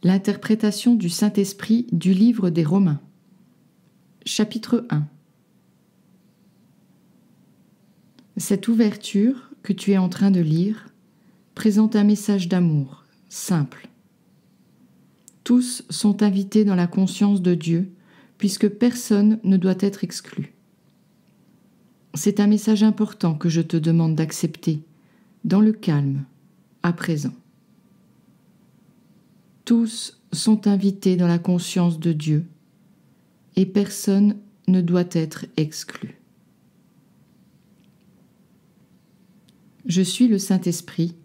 L'interprétation du Saint-Esprit du livre des Romains. Chapitre 1. Cette ouverture que tu es en train de lire présente un message d'amour, simple. Tous sont invités dans la conscience de Dieu, puisque personne ne doit être exclu. C'est un message important que je te demande d'accepter, dans le calme, à présent. Tous sont invités dans la conscience de Dieu, et personne ne doit être exclu. Je suis le Saint-Esprit,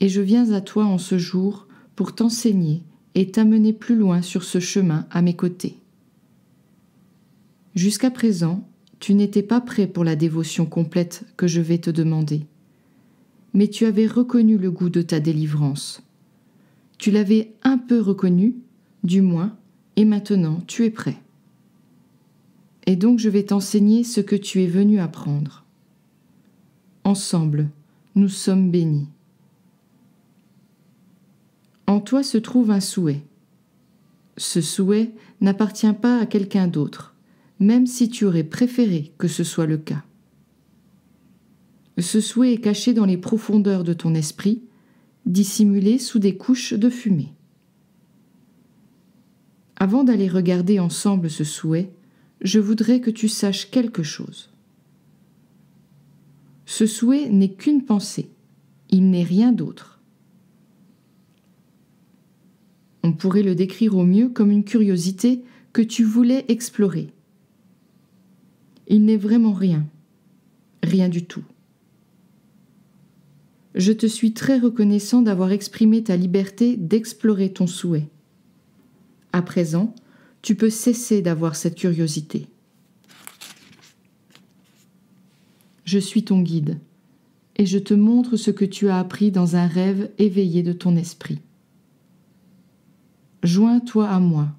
et je viens à toi en ce jour pour t'enseigner et t'amener plus loin sur ce chemin à mes côtés. Jusqu'à présent, tu n'étais pas prêt pour la dévotion complète que je vais te demander, mais tu avais reconnu le goût de ta délivrance. Tu l'avais un peu reconnu, du moins, et maintenant tu es prêt. Et donc je vais t'enseigner ce que tu es venu apprendre. Ensemble, nous sommes bénis. En toi se trouve un souhait. Ce souhait n'appartient pas à quelqu'un d'autre, même si tu aurais préféré que ce soit le cas. Ce souhait est caché dans les profondeurs de ton esprit, dissimulé sous des couches de fumée. Avant d'aller regarder ensemble ce souhait, je voudrais que tu saches quelque chose. Ce souhait n'est qu'une pensée, il n'est rien d'autre. On pourrait le décrire au mieux comme une curiosité que tu voulais explorer. Il n'est vraiment rien, rien du tout. Je te suis très reconnaissant d'avoir exprimé ta liberté d'explorer ton souhait. À présent, tu peux cesser d'avoir cette curiosité. Je suis ton guide, et je te montre ce que tu as appris dans un rêve éveillé de ton esprit. Joins-toi à moi,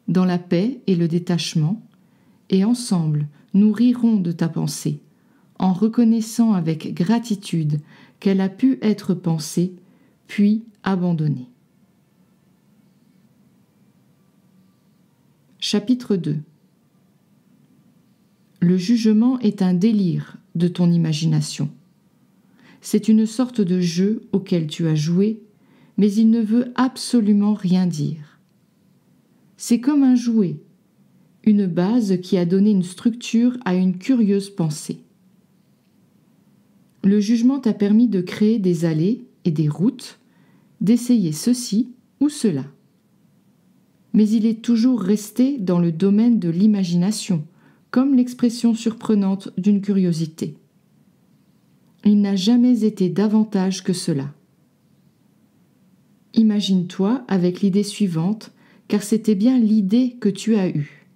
dans la paix et le détachement, et ensemble, nous rirons de ta pensée, en reconnaissant avec gratitude qu'elle a pu être pensée, puis abandonnée. Chapitre 2. Le jugement est un délire de ton imagination. C'est une sorte de jeu auquel tu as joué, mais il ne veut absolument rien dire. C'est comme un jouet, une base qui a donné une structure à une curieuse pensée. Le jugement t'a permis de créer des allées et des routes, d'essayer ceci ou cela. Mais il est toujours resté dans le domaine de l'imagination, comme l'expression surprenante d'une curiosité. Il n'a jamais été davantage que cela. Imagine-toi avec l'idée suivante, car c'était bien l'idée que tu as eue.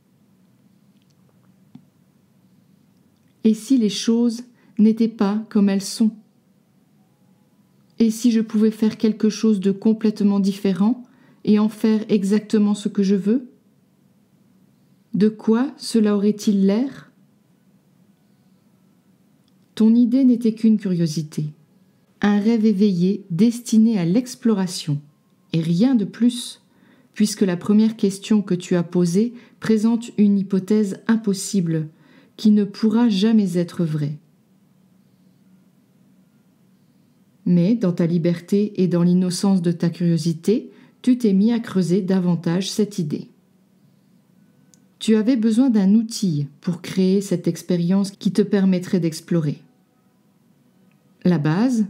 Et si les choses n'étaient pas comme elles sont? Et si je pouvais faire quelque chose de complètement différent et en faire exactement ce que je veux? De quoi cela aurait-il l'air? Ton idée n'était qu'une curiosité, un rêve éveillé destiné à l'exploration, et rien de plus, puisque la première question que tu as posée présente une hypothèse impossible, qui ne pourra jamais être vraie. Mais dans ta liberté et dans l'innocence de ta curiosité, tu t'es mis à creuser davantage cette idée. Tu avais besoin d'un outil pour créer cette expérience qui te permettrait d'explorer. La base,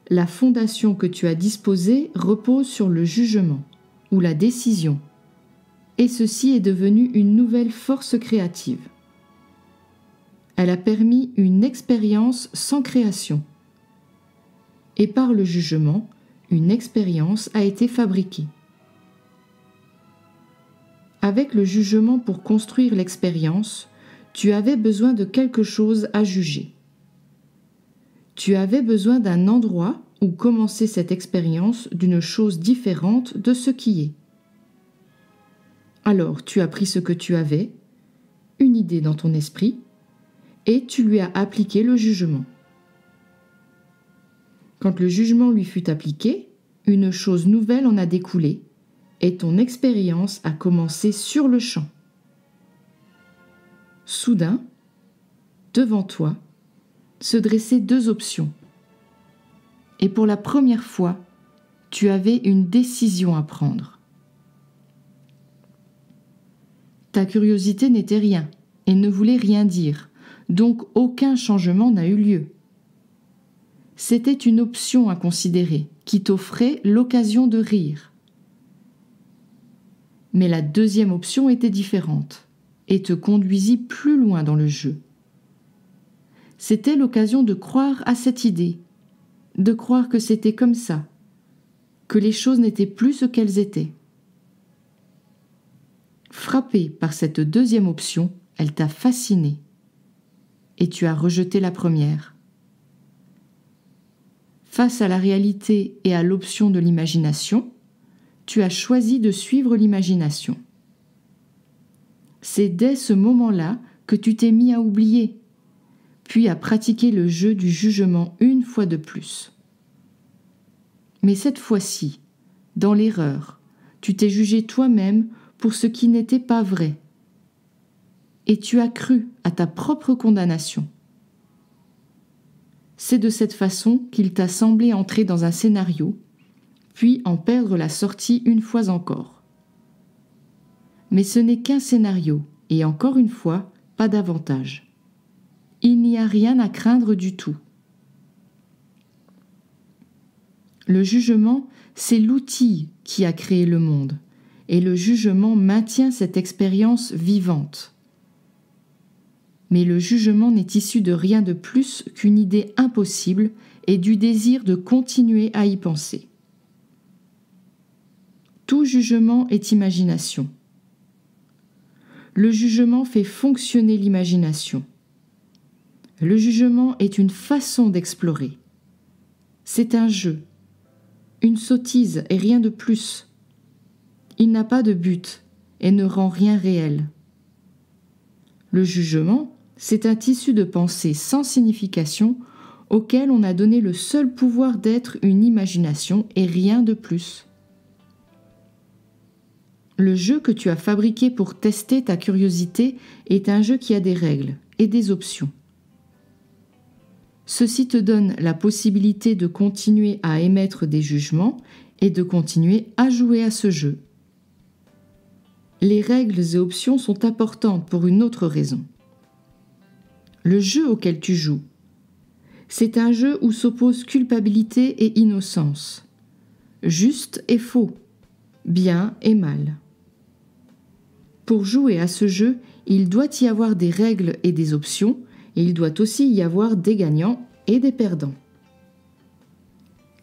la fondation que tu as disposée repose sur le jugement ou la décision, et ceci est devenu une nouvelle force créative. Elle a permis une expérience sans création. Et par le jugement, une expérience a été fabriquée. Avec le jugement pour construire l'expérience, tu avais besoin de quelque chose à juger. Tu avais besoin d'un endroit où commencer cette expérience d'une chose différente de ce qui est. Alors tu as pris ce que tu avais, une idée dans ton esprit, et tu lui as appliqué le jugement. Quand le jugement lui fut appliqué, une chose nouvelle en a découlé, et ton expérience a commencé sur le champ. Soudain, devant toi, se dressaient deux options. Et pour la première fois, tu avais une décision à prendre. Ta curiosité n'était rien et ne voulait rien dire, donc aucun changement n'a eu lieu. C'était une option à considérer qui t'offrait l'occasion de rire. Mais la deuxième option était différente et te conduisit plus loin dans le jeu. C'était l'occasion de croire à cette idée, de croire que c'était comme ça, que les choses n'étaient plus ce qu'elles étaient. Frappé par cette deuxième option, elle t'a fasciné et tu as rejeté la première. Face à la réalité et à l'option de l'imagination, tu as choisi de suivre l'imagination. C'est dès ce moment-là que tu t'es mis à oublier, puis à pratiquer le jeu du jugement une fois de plus. Mais cette fois-ci, dans l'erreur, tu t'es jugé toi-même pour ce qui n'était pas vrai. Et tu as cru à ta propre condamnation. C'est de cette façon qu'il t'a semblé entrer dans un scénario, puis en perdre la sortie une fois encore. Mais ce n'est qu'un scénario, et encore une fois, pas davantage. Il n'y a rien à craindre du tout. Le jugement, c'est l'outil qui a créé le monde, et le jugement maintient cette expérience vivante. Mais le jugement n'est issu de rien de plus qu'une idée impossible et du désir de continuer à y penser. Tout jugement est imagination. Le jugement fait fonctionner l'imagination. Le jugement est une façon d'explorer. C'est un jeu, une sottise et rien de plus. Il n'a pas de but et ne rend rien réel. Le jugement, c'est un tissu de pensée sans signification auquel on a donné le seul pouvoir d'être une imagination et rien de plus. Le jeu que tu as fabriqué pour tester ta curiosité est un jeu qui a des règles et des options. Ceci te donne la possibilité de continuer à émettre des jugements et de continuer à jouer à ce jeu. Les règles et options sont importantes pour une autre raison. Le jeu auquel tu joues, c'est un jeu où s'opposent culpabilité et innocence, juste et faux, bien et mal. Pour jouer à ce jeu, il doit y avoir des règles et des options, et il doit aussi y avoir des gagnants et des perdants.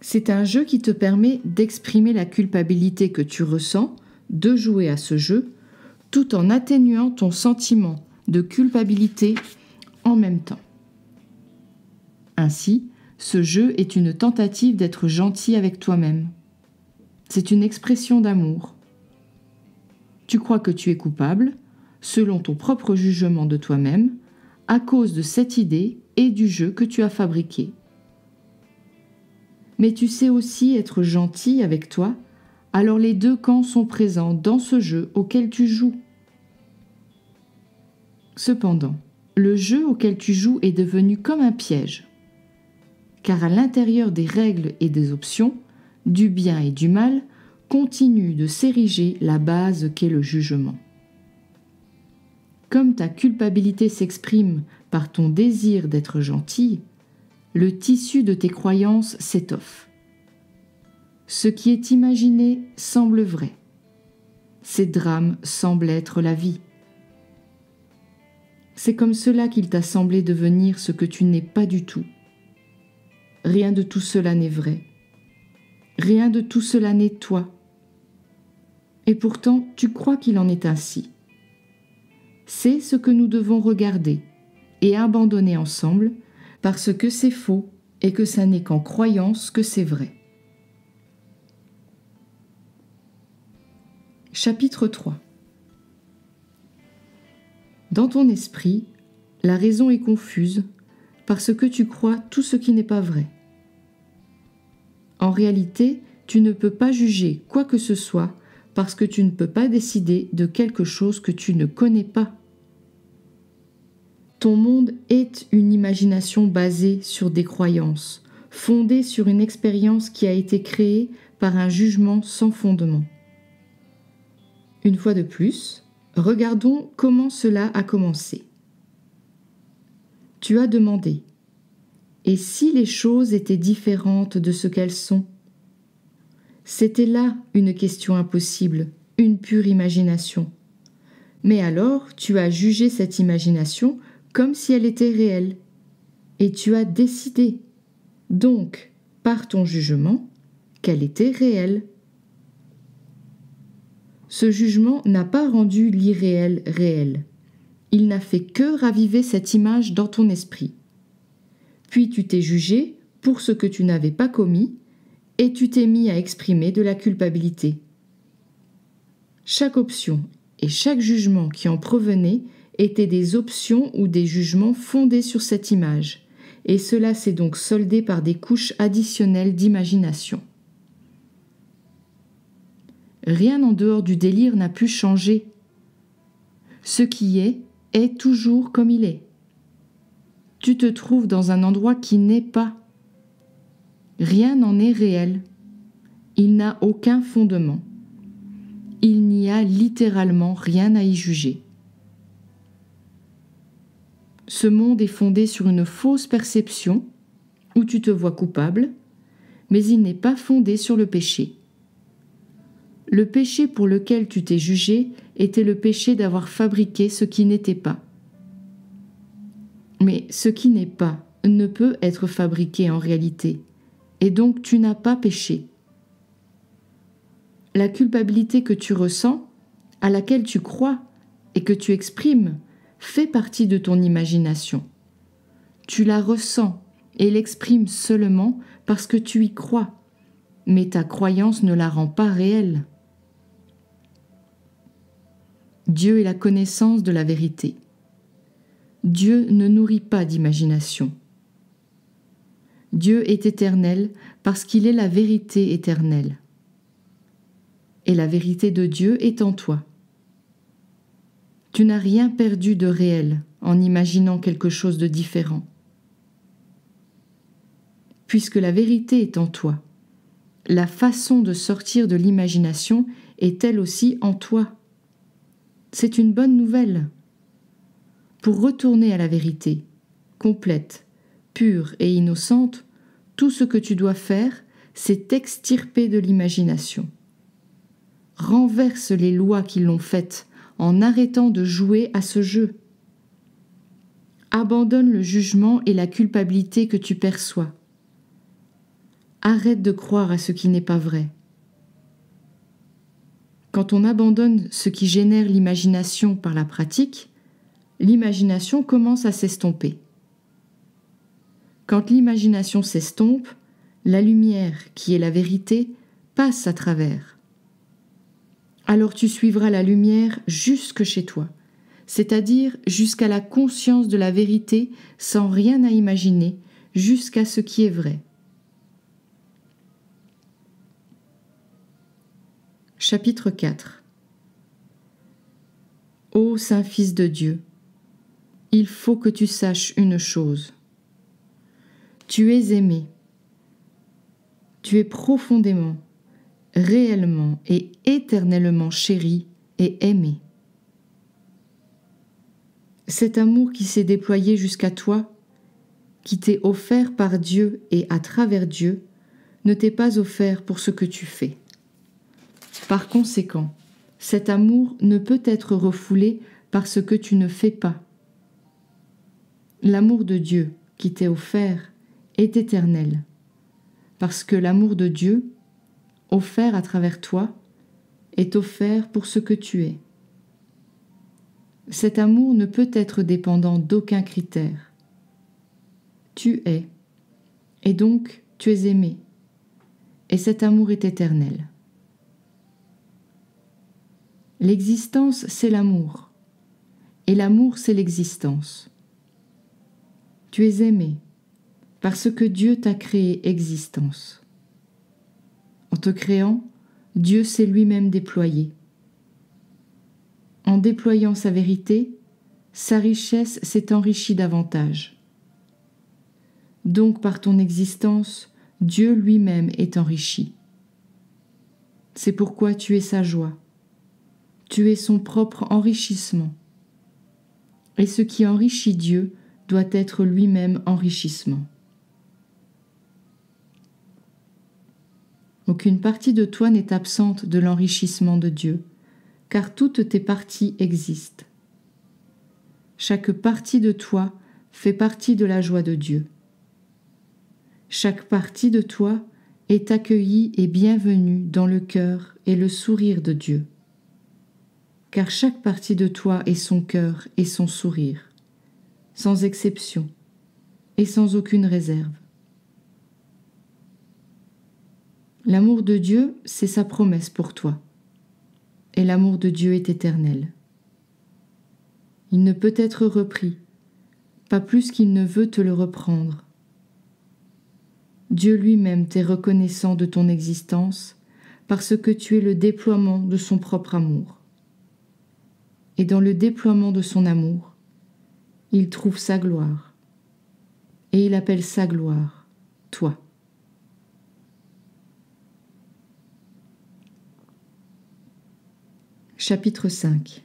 C'est un jeu qui te permet d'exprimer la culpabilité que tu ressens, de jouer à ce jeu, tout en atténuant ton sentiment de culpabilité en même temps. Ainsi, ce jeu est une tentative d'être gentil avec toi-même. C'est une expression d'amour. Tu crois que tu es coupable, selon ton propre jugement de toi-même, à cause de cette idée et du jeu que tu as fabriqué. Mais tu sais aussi être gentil avec toi, alors les deux camps sont présents dans ce jeu auquel tu joues. Cependant, le jeu auquel tu joues est devenu comme un piège, car à l'intérieur des règles et des options, du bien et du mal, continue de s'ériger la base qu'est le jugement. Comme ta culpabilité s'exprime par ton désir d'être gentil, le tissu de tes croyances s'étoffe. Ce qui est imaginé semble vrai. Ces drames semblent être la vie. C'est comme cela qu'il t'a semblé devenir ce que tu n'es pas du tout. Rien de tout cela n'est vrai. Rien de tout cela n'est toi. Et pourtant, tu crois qu'il en est ainsi. C'est ce que nous devons regarder et abandonner ensemble, parce que c'est faux et que ça n'est qu'en croyance que c'est vrai. Chapitre 3. Dans ton esprit, la raison est confuse parce que tu crois tout ce qui n'est pas vrai. En réalité, tu ne peux pas juger quoi que ce soit parce que tu ne peux pas décider de quelque chose que tu ne connais pas. Ton monde est une imagination basée sur des croyances, fondée sur une expérience qui a été créée par un jugement sans fondement. Une fois de plus, regardons comment cela a commencé. Tu as demandé « Et si les choses étaient différentes de ce qu'elles sont ?» C'était là une question impossible, une pure imagination. Mais alors, tu as jugé cette imagination comme si elle était réelle. Et tu as décidé, donc, par ton jugement, qu'elle était réelle. Ce jugement n'a pas rendu l'irréel réel. Il n'a fait que raviver cette image dans ton esprit. Puis tu t'es jugé pour ce que tu n'avais pas commis et tu t'es mis à exprimer de la culpabilité. Chaque option et chaque jugement qui en provenait étaient des options ou des jugements fondés sur cette image, et cela s'est donc soldé par des couches additionnelles d'imagination. Rien en dehors du délire n'a pu changer. Ce qui est toujours comme il est. Tu te trouves dans un endroit qui n'est pas. Rien n'en est réel. Il n'a aucun fondement. Il n'y a littéralement rien à y juger. Ce monde est fondé sur une fausse perception où tu te vois coupable, mais il n'est pas fondé sur le péché. Le péché pour lequel tu t'es jugé était le péché d'avoir fabriqué ce qui n'était pas. Mais ce qui n'est pas ne peut être fabriqué en réalité, et donc tu n'as pas péché. La culpabilité que tu ressens, à laquelle tu crois et que tu exprimes, fait partie de ton imagination. Tu la ressens et l'exprimes seulement parce que tu y crois, mais ta croyance ne la rend pas réelle. Dieu est la connaissance de la vérité. Dieu ne nourrit pas d'imagination. Dieu est éternel parce qu'il est la vérité éternelle. Et la vérité de Dieu est en toi. Tu n'as rien perdu de réel en imaginant quelque chose de différent. Puisque la vérité est en toi, la façon de sortir de l'imagination est elle aussi en toi. C'est une bonne nouvelle. Pour retourner à la vérité, complète, pure et innocente, tout ce que tu dois faire, c'est t'extirper de l'imagination. Renverse les lois qui l'ont faite en arrêtant de jouer à ce jeu. Abandonne le jugement et la culpabilité que tu perçois. Arrête de croire à ce qui n'est pas vrai. Quand on abandonne ce qui génère l'imagination par la pratique, l'imagination commence à s'estomper. Quand l'imagination s'estompe, la lumière, qui est la vérité, passe à travers. Alors tu suivras la lumière jusque chez toi, c'est-à-dire jusqu'à la conscience de la vérité sans rien à imaginer, jusqu'à ce qui est vrai. Chapitre 4. Ô Saint-Fils de Dieu, il faut que tu saches une chose. Tu es aimé. Tu es profondément, réellement et éternellement chéri et aimé. Cet amour qui s'est déployé jusqu'à toi, qui t'est offert par Dieu et à travers Dieu, ne t'est pas offert pour ce que tu fais. Par conséquent, cet amour ne peut être refoulé par ce que tu ne fais pas. L'amour de Dieu qui t'est offert est éternel, parce que l'amour de Dieu, offert à travers toi, est offert pour ce que tu es. Cet amour ne peut être dépendant d'aucun critère. Tu es, et donc tu es aimé, et cet amour est éternel. L'existence, c'est l'amour, et l'amour, c'est l'existence. Tu es aimé, parce que Dieu t'a créé existence. En te créant, Dieu s'est lui-même déployé. En déployant sa vérité, sa richesse s'est enrichie davantage. Donc par ton existence, Dieu lui-même est enrichi. C'est pourquoi tu es sa joie. Tu es son propre enrichissement. Et ce qui enrichit Dieu doit être lui-même enrichissement. Aucune partie de toi n'est absente de l'enrichissement de Dieu, car toutes tes parties existent. Chaque partie de toi fait partie de la joie de Dieu. Chaque partie de toi est accueillie et bienvenue dans le cœur et le sourire de Dieu. Car chaque partie de toi est son cœur et son sourire, sans exception et sans aucune réserve. L'amour de Dieu, c'est sa promesse pour toi. Et l'amour de Dieu est éternel. Il ne peut être repris, pas plus qu'il ne veut te le reprendre. Dieu lui-même t'est reconnaissant de ton existence parce que tu es le déploiement de son propre amour. Et dans le déploiement de son amour, il trouve sa gloire. Et il appelle sa gloire, toi. Chapitre 5.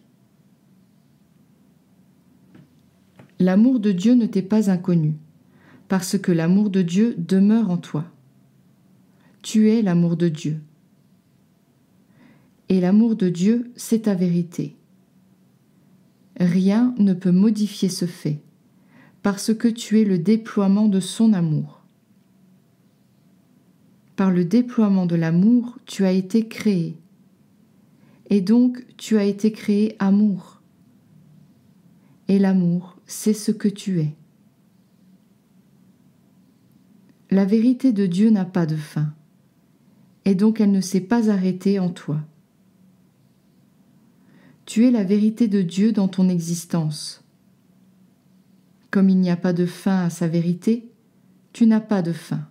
L'amour de Dieu ne t'est pas inconnu, parce que l'amour de Dieu demeure en toi. Tu es l'amour de Dieu. Et l'amour de Dieu, c'est ta vérité. Rien ne peut modifier ce fait, parce que tu es le déploiement de son amour. Par le déploiement de l'amour, tu as été créé. Et donc, tu as été créé amour. Et l'amour, c'est ce que tu es. La vérité de Dieu n'a pas de fin, et donc elle ne s'est pas arrêtée en toi. Tu es la vérité de Dieu dans ton existence. Comme il n'y a pas de fin à sa vérité, tu n'as pas de fin.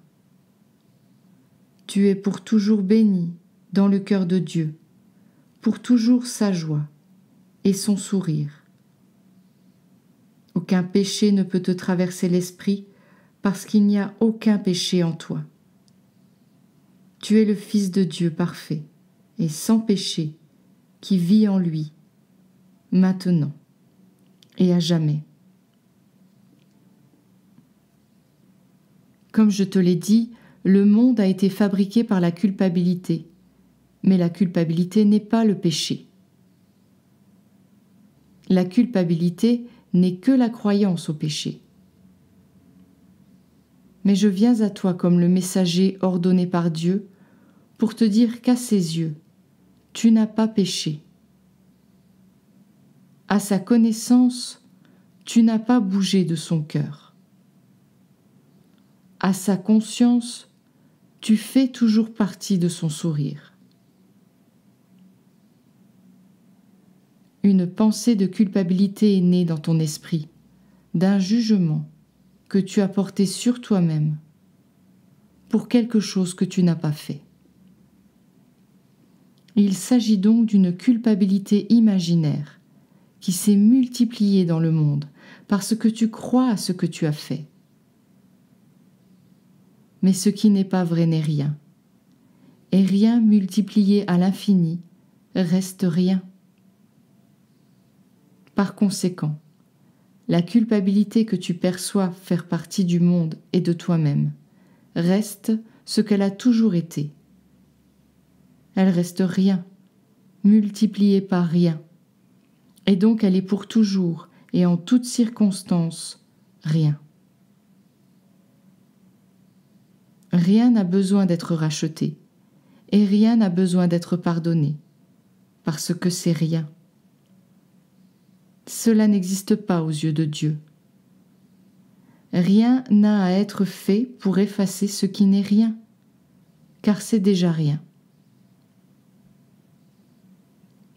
Tu es pour toujours béni dans le cœur de Dieu, pour toujours sa joie et son sourire. Aucun péché ne peut te traverser l'esprit parce qu'il n'y a aucun péché en toi. Tu es le Fils de Dieu parfait et sans péché qui vit en lui, maintenant et à jamais. Comme je te l'ai dit, le monde a été fabriqué par la culpabilité, mais la culpabilité n'est pas le péché. La culpabilité n'est que la croyance au péché. Mais je viens à toi comme le messager ordonné par Dieu pour te dire qu'à ses yeux, tu n'as pas péché. À sa connaissance, tu n'as pas bougé de son cœur. À sa conscience, tu fais toujours partie de son sourire. Une pensée de culpabilité est née dans ton esprit, d'un jugement que tu as porté sur toi-même pour quelque chose que tu n'as pas fait. Il s'agit donc d'une culpabilité imaginaire qui s'est multipliée dans le monde parce que tu crois à ce que tu as fait. Mais ce qui n'est pas vrai n'est rien, et rien multiplié à l'infini reste rien. Par conséquent, la culpabilité que tu perçois faire partie du monde et de toi-même reste ce qu'elle a toujours été. Elle reste rien, multipliée par rien, et donc elle est pour toujours et en toutes circonstances rien. Rien n'a besoin d'être racheté, et rien n'a besoin d'être pardonné, parce que c'est rien. Cela n'existe pas aux yeux de Dieu. Rien n'a à être fait pour effacer ce qui n'est rien, car c'est déjà rien.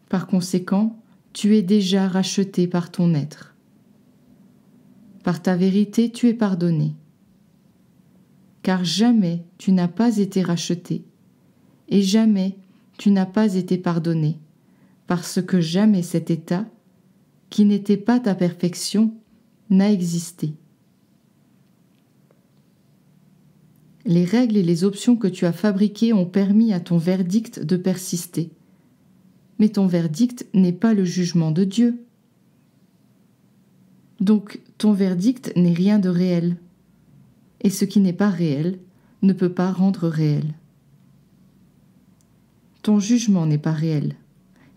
Par conséquent, tu es déjà racheté par ton être. Par ta vérité, tu es pardonné. Car jamais tu n'as pas été racheté, et jamais tu n'as pas été pardonné, parce que jamais cet état, qui n'était pas ta perfection, n'a existé. Les règles et les options que tu as fabriquées ont permis à ton verdict de persister. Mais ton verdict n'est pas le jugement de Dieu. Donc, ton verdict n'est rien de réel. Et ce qui n'est pas réel ne peut pas rendre réel. Ton jugement n'est pas réel.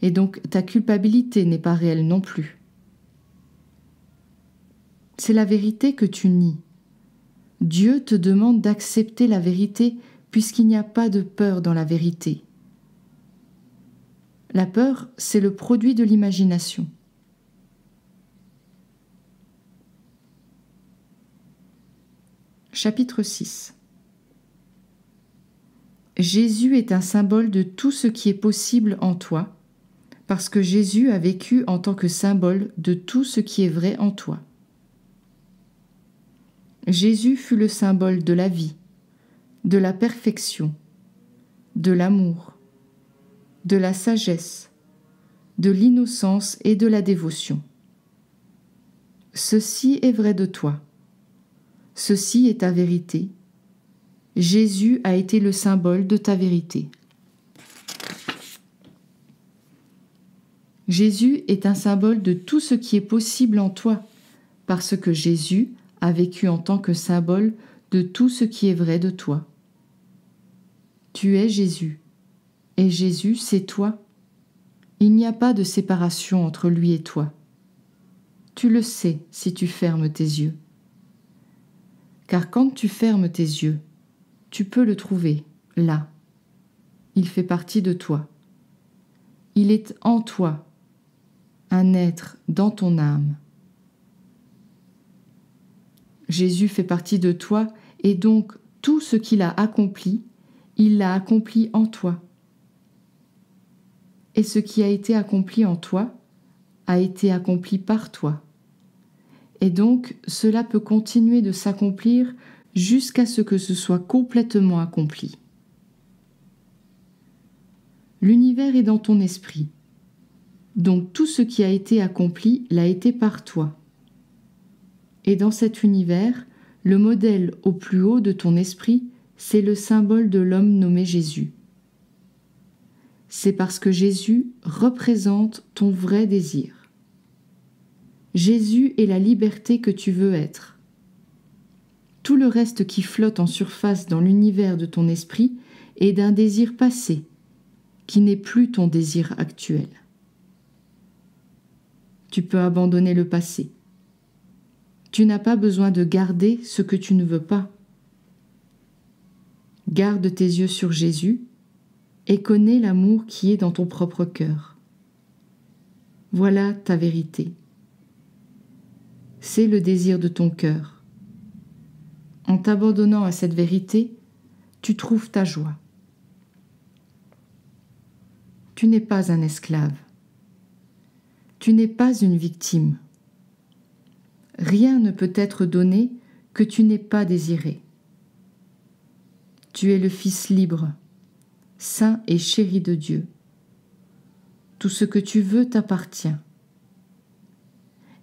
Et donc, ta culpabilité n'est pas réelle non plus. C'est la vérité que tu nies. Dieu te demande d'accepter la vérité puisqu'il n'y a pas de peur dans la vérité. La peur, c'est le produit de l'imagination. Chapitre 6. Jésus est un symbole de tout ce qui est possible en toi, parce que Jésus a vécu en tant que symbole de tout ce qui est vrai en toi. Jésus fut le symbole de la vie, de la perfection, de l'amour, de la sagesse, de l'innocence et de la dévotion. Ceci est vrai de toi. Ceci est ta vérité. Jésus a été le symbole de ta vérité. Jésus est un symbole de tout ce qui est possible en toi, parce que Jésus a vécu en tant que symbole de tout ce qui est vrai de toi. Tu es Jésus, et Jésus, c'est toi. Il n'y a pas de séparation entre lui et toi. Tu le sais si tu fermes tes yeux. Car quand tu fermes tes yeux, tu peux le trouver, là. Il fait partie de toi. Il est en toi, un être dans ton âme. Jésus fait partie de toi et donc tout ce qu'il a accompli, il l'a accompli en toi. Et ce qui a été accompli en toi a été accompli par toi. Et donc cela peut continuer de s'accomplir jusqu'à ce que ce soit complètement accompli. L'univers est dans ton esprit. Donc tout ce qui a été accompli l'a été par toi. Et dans cet univers, le modèle au plus haut de ton esprit, c'est le symbole de l'homme nommé Jésus. C'est parce que Jésus représente ton vrai désir. Jésus est la liberté que tu veux être. Tout le reste qui flotte en surface dans l'univers de ton esprit est d'un désir passé, qui n'est plus ton désir actuel. Tu peux abandonner le passé. Tu n'as pas besoin de garder ce que tu ne veux pas. Garde tes yeux sur Jésus et connais l'amour qui est dans ton propre cœur. Voilà ta vérité. C'est le désir de ton cœur. En t'abandonnant à cette vérité, tu trouves ta joie. Tu n'es pas un esclave. Tu n'es pas une victime. Rien ne peut être donné que tu n'aies pas désiré. Tu es le Fils libre, saint et chéri de Dieu. Tout ce que tu veux t'appartient.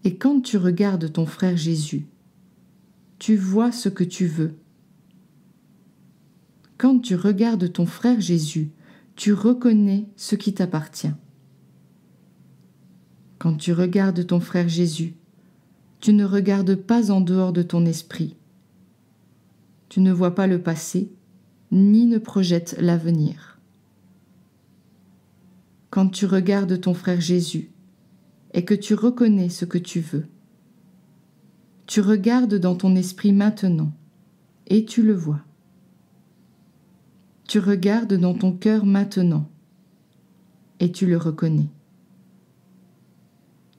Et quand tu regardes ton frère Jésus, tu vois ce que tu veux. Quand tu regardes ton frère Jésus, tu reconnais ce qui t'appartient. Quand tu regardes ton frère Jésus, tu ne regardes pas en dehors de ton esprit. Tu ne vois pas le passé, ni ne projettes l'avenir. Quand tu regardes ton frère Jésus et que tu reconnais ce que tu veux, tu regardes dans ton esprit maintenant et tu le vois. Tu regardes dans ton cœur maintenant et tu le reconnais.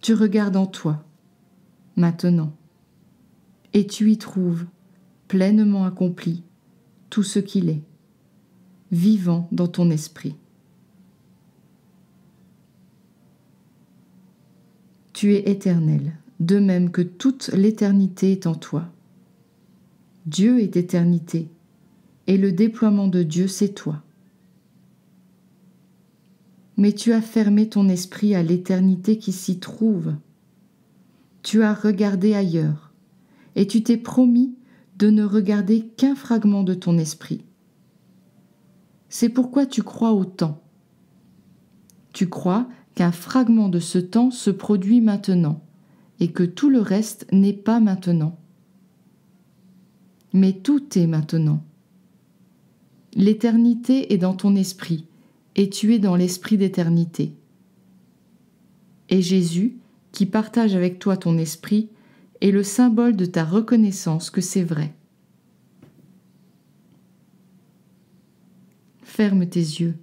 Tu regardes en toi maintenant et tu y trouves pleinement accompli tout ce qu'il est, vivant dans ton esprit. Tu es éternel, de même que toute l'éternité est en toi. Dieu est éternité, et le déploiement de Dieu, c'est toi. mais tu as fermé ton esprit à l'éternité qui s'y trouve. Tu as regardé ailleurs, et tu t'es promis de ne regarder qu'un fragment de ton esprit. C'est pourquoi tu crois au temps. Tu crois qu'un fragment de ce temps se produit maintenant, et que tout le reste n'est pas maintenant. Mais tout est maintenant. L'éternité est dans ton esprit, et tu es dans l'esprit d'éternité. Et Jésus, qui partage avec toi ton esprit, est le symbole de ta reconnaissance que c'est vrai. Ferme tes yeux.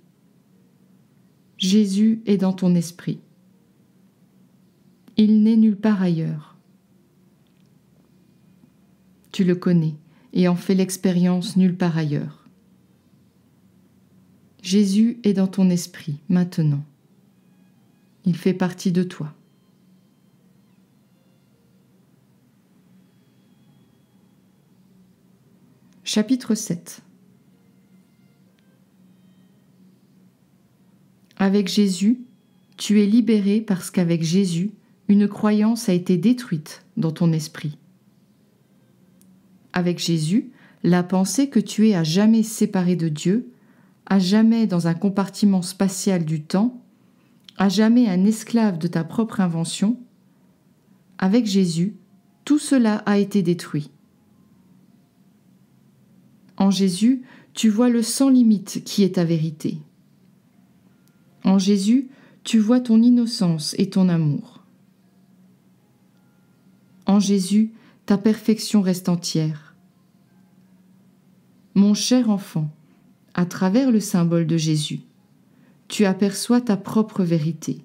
Jésus est dans ton esprit. Il n'est nulle part ailleurs. Tu le connais et en fais l'expérience nulle part ailleurs. Jésus est dans ton esprit maintenant. Il fait partie de toi. Chapitre 7. Avec Jésus, tu es libéré parce qu'avec Jésus, une croyance a été détruite dans ton esprit. Avec Jésus, la pensée que tu es à jamais séparé de Dieu, à jamais dans un compartiment spatial du temps, à jamais un esclave de ta propre invention, avec Jésus, tout cela a été détruit. En Jésus, tu vois le sans limite qui est ta vérité. En Jésus, tu vois ton innocence et ton amour. En Jésus, ta perfection reste entière. Mon cher enfant, à travers le symbole de Jésus, tu aperçois ta propre vérité.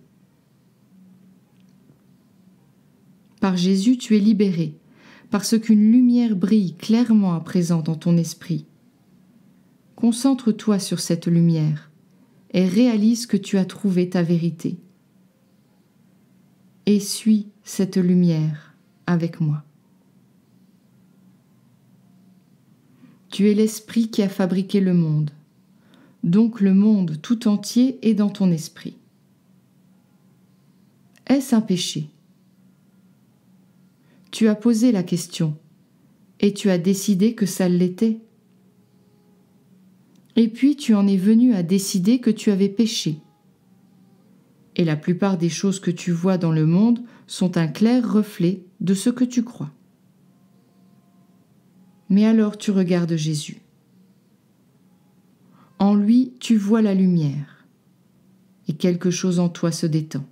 Par Jésus, tu es libéré, parce qu'une lumière brille clairement à présent dans ton esprit. Concentre-toi sur cette lumière et réalise que tu as trouvé ta vérité. Et suis cette lumière avec moi. Tu es l'esprit qui a fabriqué le monde. Donc le monde tout entier est dans ton esprit. Est-ce un péché? Tu as posé la question et tu as décidé que ça l'était. Et puis tu en es venu à décider que tu avais péché. Et la plupart des choses que tu vois dans le monde sont un clair reflet de ce que tu crois. Mais alors tu regardes Jésus. En lui, tu vois la lumière, et quelque chose en toi se détend.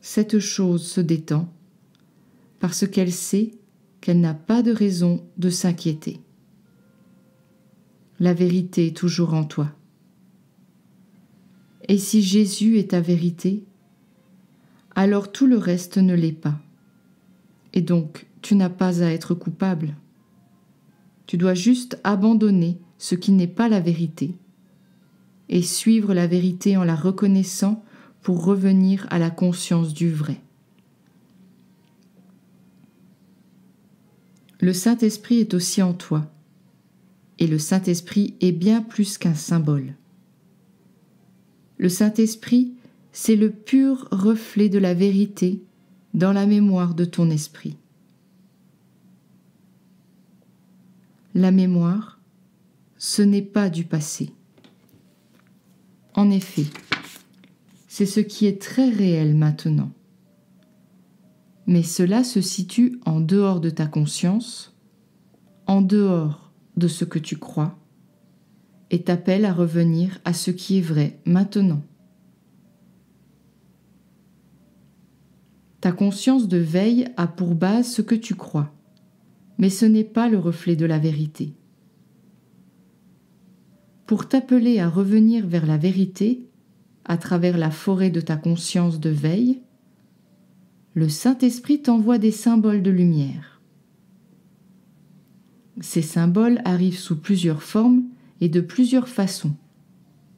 Cette chose se détend parce qu'elle sait qu'elle n'a pas de raison de s'inquiéter. La vérité est toujours en toi. Et si Jésus est ta vérité, alors tout le reste ne l'est pas. Et donc, tu n'as pas à être coupable. Tu dois juste abandonner ce qui n'est pas la vérité et suivre la vérité en la reconnaissant pour revenir à la conscience du vrai. Le Saint-Esprit est aussi en toi, et le Saint-Esprit est bien plus qu'un symbole. Le Saint-Esprit, c'est le pur reflet de la vérité dans la mémoire de ton esprit. La mémoire, ce n'est pas du passé. En effet, c'est ce qui est très réel maintenant. Mais cela se situe en dehors de ta conscience, en dehors de ce que tu crois, et t'appelle à revenir à ce qui est vrai maintenant. Ta conscience de veille a pour base ce que tu crois, mais ce n'est pas le reflet de la vérité. Pour t'appeler à revenir vers la vérité, à travers la forêt de ta conscience de veille, le Saint-Esprit t'envoie des symboles de lumière. Ces symboles arrivent sous plusieurs formes et de plusieurs façons,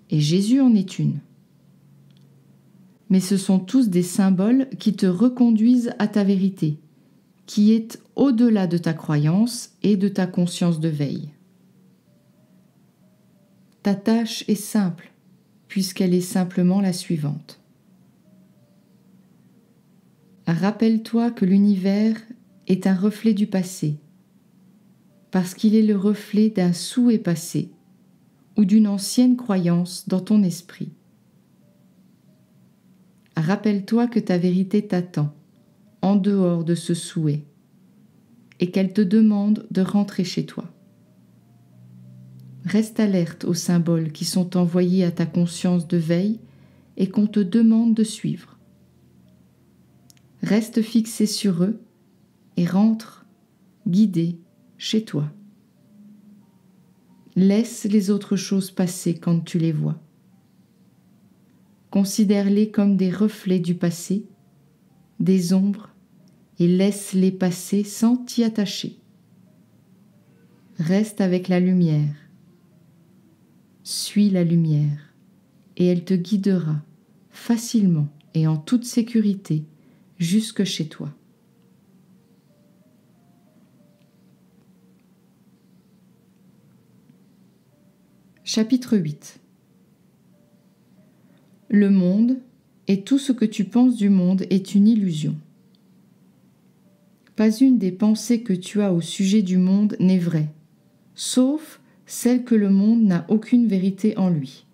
et Jésus en est une. Mais ce sont tous des symboles qui te reconduisent à ta vérité, qui est au-delà de ta croyance et de ta conscience de veille. Ta tâche est simple, puisqu'elle est simplement la suivante. Rappelle-toi que l'univers est un reflet du passé, parce qu'il est le reflet d'un souhait passé ou d'une ancienne croyance dans ton esprit. Rappelle-toi que ta vérité t'attend, en dehors de ce souhait, et qu'elle te demande de rentrer chez toi. Reste alerte aux symboles qui sont envoyés à ta conscience de veille et qu'on te demande de suivre. Reste fixé sur eux et rentre, guidé, chez toi. Laisse les autres choses passer quand tu les vois. Considère-les comme des reflets du passé, des ombres, et laisse-les passer sans t'y attacher. Reste avec la lumière. Suis la lumière, et elle te guidera facilement et en toute sécurité jusque chez toi. Chapitre 8. Le monde et tout ce que tu penses du monde est une illusion. Pas une des pensées que tu as au sujet du monde n'est vraie, sauf celle que le monde n'a aucune vérité en lui.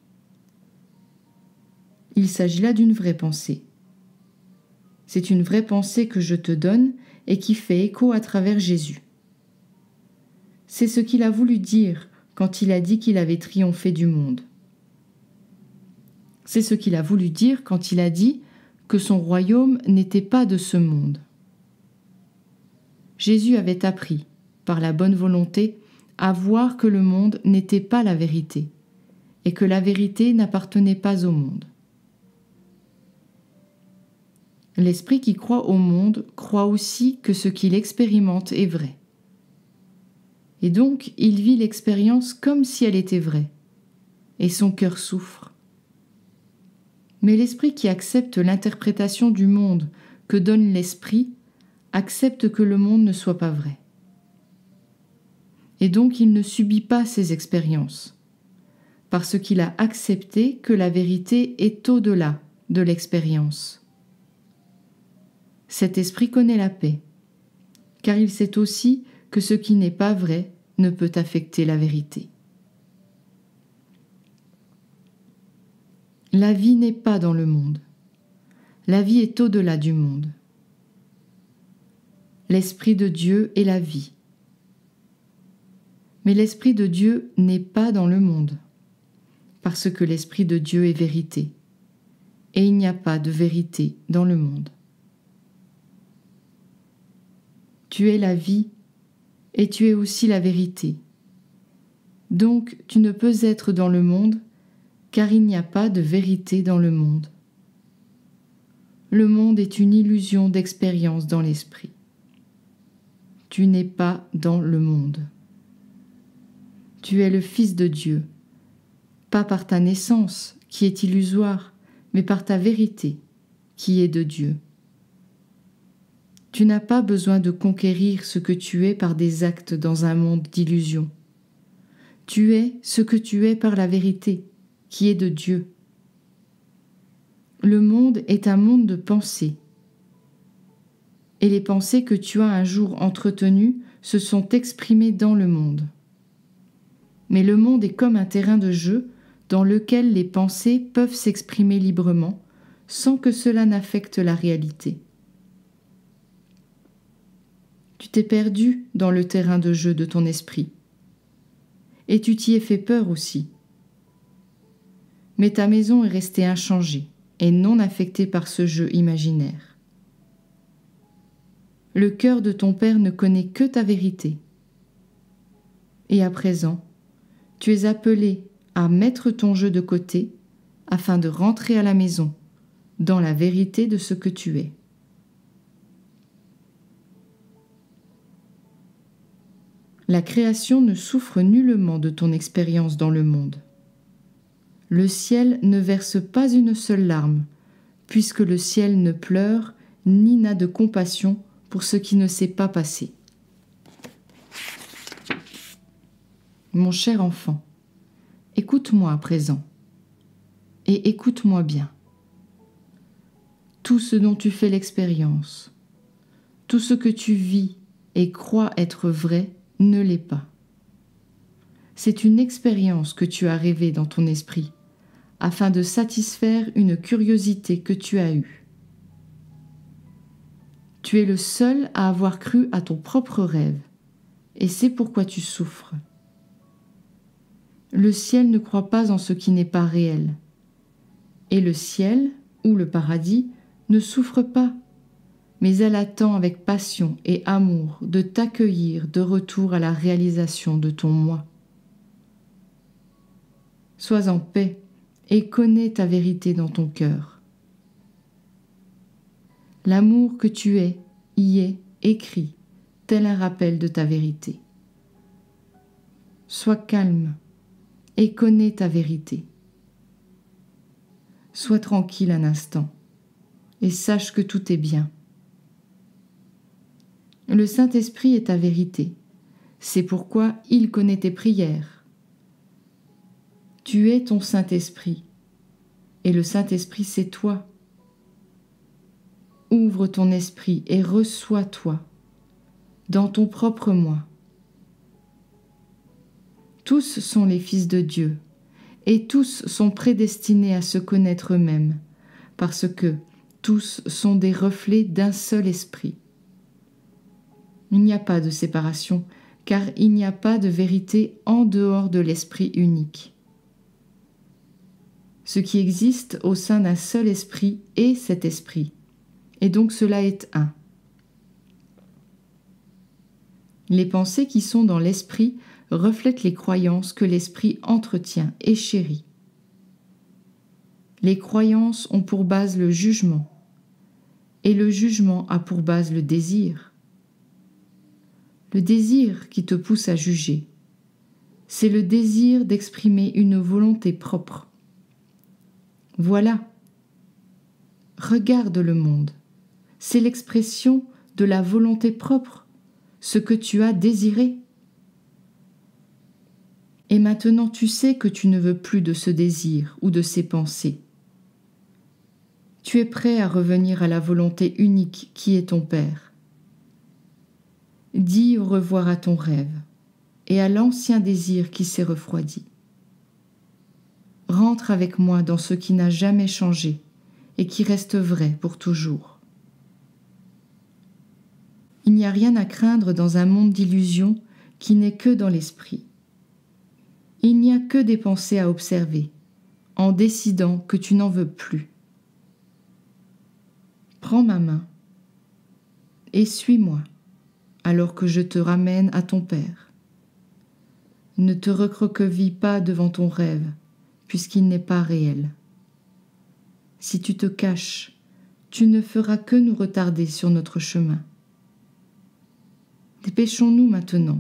Il s'agit là d'une vraie pensée. C'est une vraie pensée que je te donne et qui fait écho à travers Jésus. C'est ce qu'il a voulu dire quand il a dit qu'il avait triomphé du monde. C'est ce qu'il a voulu dire quand il a dit que son royaume n'était pas de ce monde. Jésus avait appris, par la bonne volonté, à voir que le monde n'était pas la vérité et que la vérité n'appartenait pas au monde. L'esprit qui croit au monde croit aussi que ce qu'il expérimente est vrai. Et donc, il vit l'expérience comme si elle était vraie, et son cœur souffre. Mais l'esprit qui accepte l'interprétation du monde que donne l'esprit accepte que le monde ne soit pas vrai. Et donc, il ne subit pas ces expériences, parce qu'il a accepté que la vérité est au-delà de l'expérience. Cet esprit connaît la paix, car il sait aussi que ce qui n'est pas vrai ne peut affecter la vérité. La vie n'est pas dans le monde. La vie est au-delà du monde. L'Esprit de Dieu est la vie. Mais l'Esprit de Dieu n'est pas dans le monde, parce que l'Esprit de Dieu est vérité, et il n'y a pas de vérité dans le monde. Tu es la vie, et tu es aussi la vérité. Donc tu ne peux être dans le monde, car il n'y a pas de vérité dans le monde. Le monde est une illusion d'expérience dans l'esprit. Tu n'es pas dans le monde. Tu es le Fils de Dieu, pas par ta naissance, qui est illusoire, mais par ta vérité, qui est de Dieu. Tu n'as pas besoin de conquérir ce que tu es par des actes dans un monde d'illusions. Tu es ce que tu es par la vérité, qui est de Dieu. Le monde est un monde de pensées. Et les pensées que tu as un jour entretenues se sont exprimées dans le monde. Mais le monde est comme un terrain de jeu dans lequel les pensées peuvent s'exprimer librement sans que cela n'affecte la réalité. Tu t'es perdu dans le terrain de jeu de ton esprit. Et tu t'y es fait peur aussi. Mais ta maison est restée inchangée et non affectée par ce jeu imaginaire. Le cœur de ton Père ne connaît que ta vérité. Et à présent, tu es appelé à mettre ton jeu de côté afin de rentrer à la maison, dans la vérité de ce que tu es. La création ne souffre nullement de ton expérience dans le monde. Le ciel ne verse pas une seule larme, puisque le ciel ne pleure ni n'a de compassion pour ce qui ne s'est pas passé. Mon cher enfant, écoute-moi à présent. et écoute-moi bien. Tout ce dont tu fais l'expérience, tout ce que tu vis et crois être vrai ne l'est pas. C'est une expérience que tu as rêvée dans ton esprit, afin de satisfaire une curiosité que tu as eue. Tu es le seul à avoir cru à ton propre rêve, et c'est pourquoi tu souffres. Le ciel ne croit pas en ce qui n'est pas réel, et le ciel, ou le paradis, ne souffre pas, mais elle attend avec passion et amour de t'accueillir de retour à la réalisation de ton moi. Sois en paix et connais ta vérité dans ton cœur. L'amour que tu es y est écrit, tel un rappel de ta vérité. Sois calme et connais ta vérité. Sois tranquille un instant et sache que tout est bien. Le Saint-Esprit est ta vérité, c'est pourquoi il connaît tes prières. Tu es ton Saint-Esprit, et le Saint-Esprit c'est toi. Ouvre ton esprit et reçois-toi dans ton propre moi. Tous sont les fils de Dieu, et tous sont prédestinés à se connaître eux-mêmes, parce que tous sont des reflets d'un seul esprit. Il n'y a pas de séparation, car il n'y a pas de vérité en dehors de l'esprit unique. Ce qui existe au sein d'un seul esprit est cet esprit, et donc cela est un. Les pensées qui sont dans l'esprit reflètent les croyances que l'esprit entretient et chérit. Les croyances ont pour base le jugement, et le jugement a pour base le désir. Le désir qui te pousse à juger, c'est le désir d'exprimer une volonté propre. Voilà. Regarde le monde. C'est l'expression de la volonté propre, ce que tu as désiré. Et maintenant tu sais que tu ne veux plus de ce désir ou de ces pensées. Tu es prêt à revenir à la volonté unique qui est ton Père. Dis au revoir à ton rêve et à l'ancien désir qui s'est refroidi. Rentre avec moi dans ce qui n'a jamais changé et qui reste vrai pour toujours. Il n'y a rien à craindre dans un monde d'illusions qui n'est que dans l'esprit. Il n'y a que des pensées à observer, en décidant que tu n'en veux plus. Prends ma main et suis-moi, alors que je te ramène à ton Père. Ne te recroqueville pas devant ton rêve, puisqu'il n'est pas réel. Si tu te caches, tu ne feras que nous retarder sur notre chemin. Dépêchons-nous maintenant,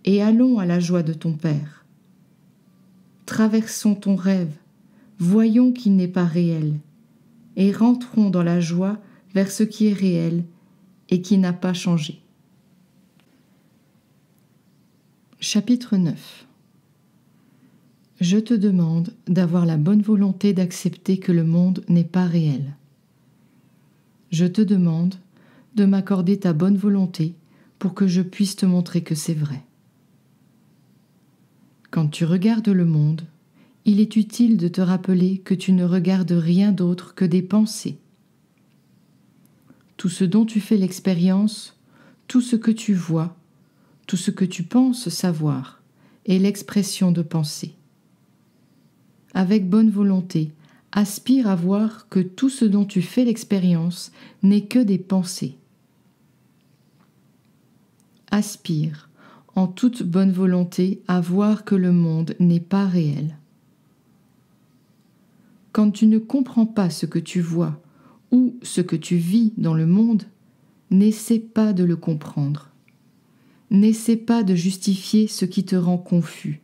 et allons à la joie de ton Père. Traversons ton rêve, voyons qu'il n'est pas réel, et rentrons dans la joie vers ce qui est réel et qui n'a pas changé. Chapitre 9. Je te demande d'avoir la bonne volonté d'accepter que le monde n'est pas réel. Je te demande de m'accorder ta bonne volonté pour que je puisse te montrer que c'est vrai. Quand tu regardes le monde, il est utile de te rappeler que tu ne regardes rien d'autre que des pensées. Tout ce dont tu fais l'expérience, tout ce que tu vois, tout ce que tu penses savoir, est l'expression de pensée. Avec bonne volonté, aspire à voir que tout ce dont tu fais l'expérience n'est que des pensées. Aspire, en toute bonne volonté, à voir que le monde n'est pas réel. Quand tu ne comprends pas ce que tu vois ou ce que tu vis dans le monde, n'essaie pas de le comprendre. N'essaie pas de justifier ce qui te rend confus.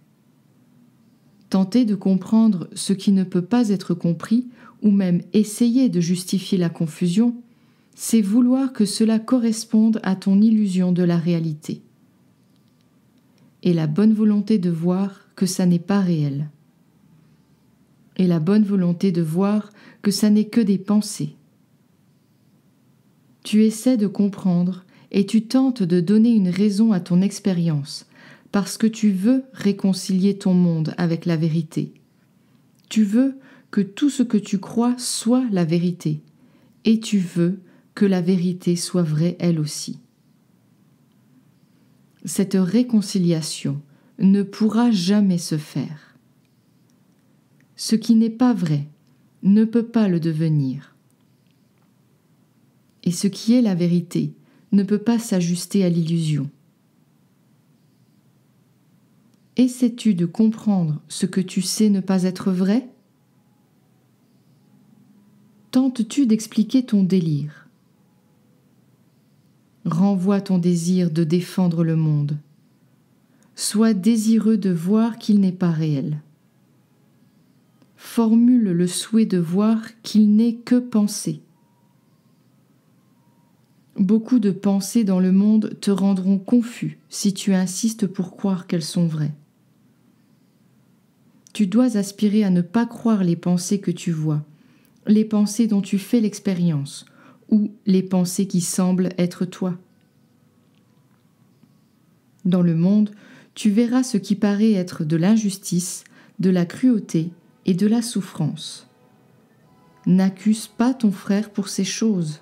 Tenter de comprendre ce qui ne peut pas être compris ou même essayer de justifier la confusion, c'est vouloir que cela corresponde à ton illusion de la réalité. Et la bonne volonté de voir que ça n'est pas réel. et la bonne volonté de voir que ça n'est que des pensées. Tu essaies de comprendre et tu tentes de donner une raison à ton expérience parce que tu veux réconcilier ton monde avec la vérité. Tu veux que tout ce que tu crois soit la vérité et tu veux que la vérité soit vraie elle aussi. Cette réconciliation ne pourra jamais se faire. Ce qui n'est pas vrai ne peut pas le devenir. Et ce qui est la vérité ne peut pas s'ajuster à l'illusion. Essaies-tu de comprendre ce que tu sais ne pas être vrai ? Tentes-tu d'expliquer ton délire ? Renvoie ton désir de défendre le monde. Sois désireux de voir qu'il n'est pas réel. Formule le souhait de voir qu'il n'est que pensée. Beaucoup de pensées dans le monde te rendront confus si tu insistes pour croire qu'elles sont vraies. Tu dois aspirer à ne pas croire les pensées que tu vois, les pensées dont tu fais l'expérience, ou les pensées qui semblent être toi. Dans le monde, tu verras ce qui paraît être de l'injustice, de la cruauté et de la souffrance. N'accuse pas ton frère pour ces choses.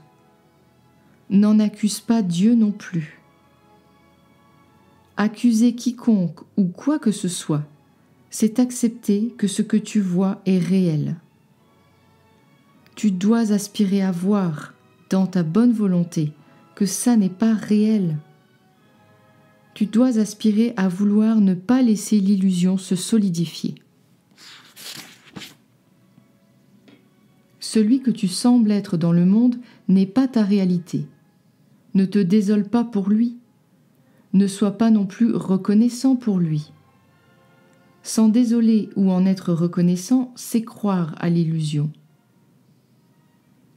N'en accuse pas Dieu non plus. Accuser quiconque ou quoi que ce soit, c'est accepter que ce que tu vois est réel. Tu dois aspirer à voir, dans ta bonne volonté, que ça n'est pas réel. Tu dois aspirer à vouloir ne pas laisser l'illusion se solidifier. Celui que tu sembles être dans le monde n'est pas ta réalité. Ne te désole pas pour lui. Ne sois pas non plus reconnaissant pour lui. S'en désoler ou en être reconnaissant, c'est croire à l'illusion.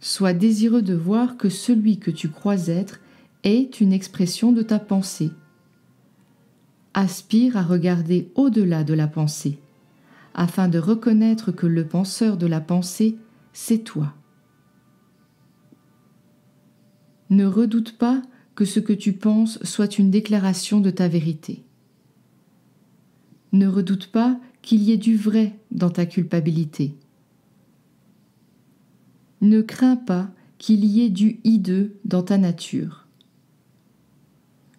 Sois désireux de voir que celui que tu crois être est une expression de ta pensée. Aspire à regarder au-delà de la pensée, afin de reconnaître que le penseur de la pensée, c'est toi. Ne redoute pas que ce que tu penses soit une déclaration de ta vérité. Ne redoute pas qu'il y ait du vrai dans ta culpabilité. Ne crains pas qu'il y ait du hideux dans ta nature.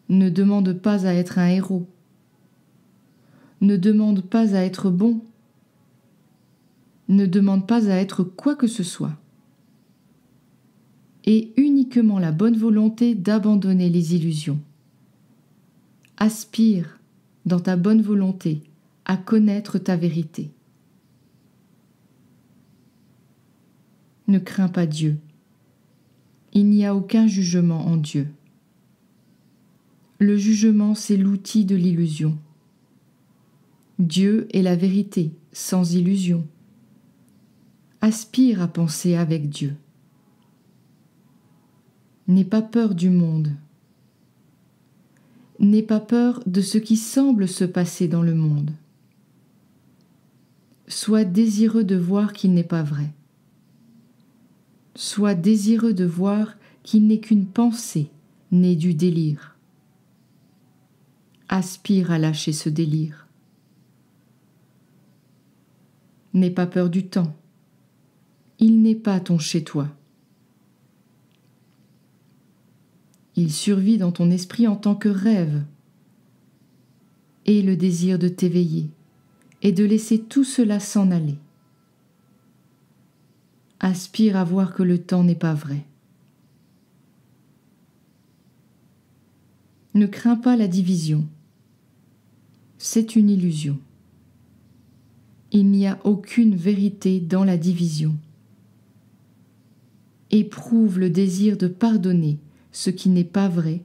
Ne demande pas à être un héros. Ne demande pas à être bon. Ne demande pas à être quoi que ce soit. Et uniquement la bonne volonté d'abandonner les illusions. Aspire, dans ta bonne volonté, à connaître ta vérité. Ne crains pas Dieu. Il n'y a aucun jugement en Dieu. Le jugement, c'est l'outil de l'illusion. Dieu est la vérité, sans illusion. Aspire à penser avec Dieu. N'aie pas peur du monde. N'aie pas peur de ce qui semble se passer dans le monde. Sois désireux de voir qu'il n'est pas vrai. Sois désireux de voir qu'il n'est qu'une pensée née du délire. Aspire à lâcher ce délire. N'aie pas peur du temps. Il n'est pas ton chez-toi. Il survit dans ton esprit en tant que rêve. Aie le désir de t'éveiller et de laisser tout cela s'en aller. Aspire à voir que le temps n'est pas vrai. Ne crains pas la division. C'est une illusion. Il n'y a aucune vérité dans la division. Éprouve le désir de pardonner ce qui n'est pas vrai,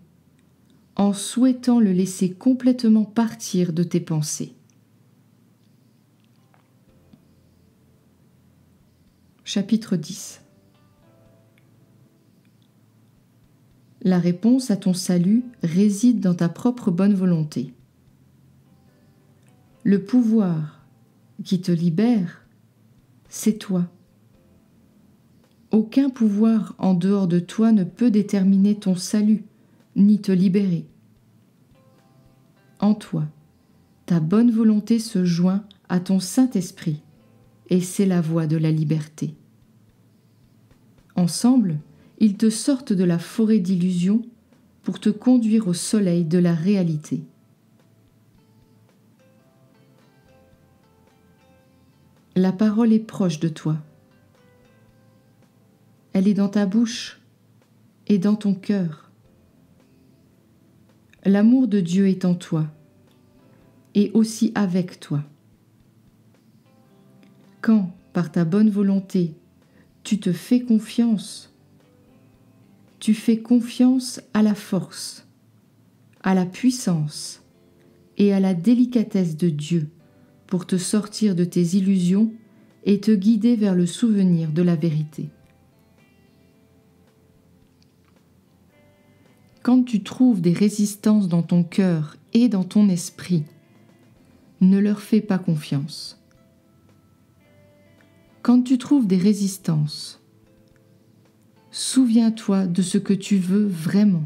en souhaitant le laisser complètement partir de tes pensées. Chapitre 10. La réponse à ton salut réside dans ta propre bonne volonté. Le pouvoir qui te libère c'est toi. Aucun pouvoir en dehors de toi ne peut déterminer ton salut, ni te libérer. En toi, ta bonne volonté se joint à ton Saint-Esprit, et c'est la voie de la liberté. Ensemble, ils te sortent de la forêt d'illusions pour te conduire au soleil de la réalité. La parole est proche de toi. Elle est dans ta bouche et dans ton cœur. L'amour de Dieu est en toi et aussi avec toi. Quand, par ta bonne volonté, tu te fais confiance, tu fais confiance à la force, à la puissance et à la délicatesse de Dieu pour te sortir de tes illusions et te guider vers le souvenir de la vérité. Quand tu trouves des résistances dans ton cœur et dans ton esprit, ne leur fais pas confiance. Quand tu trouves des résistances, souviens-toi de ce que tu veux vraiment.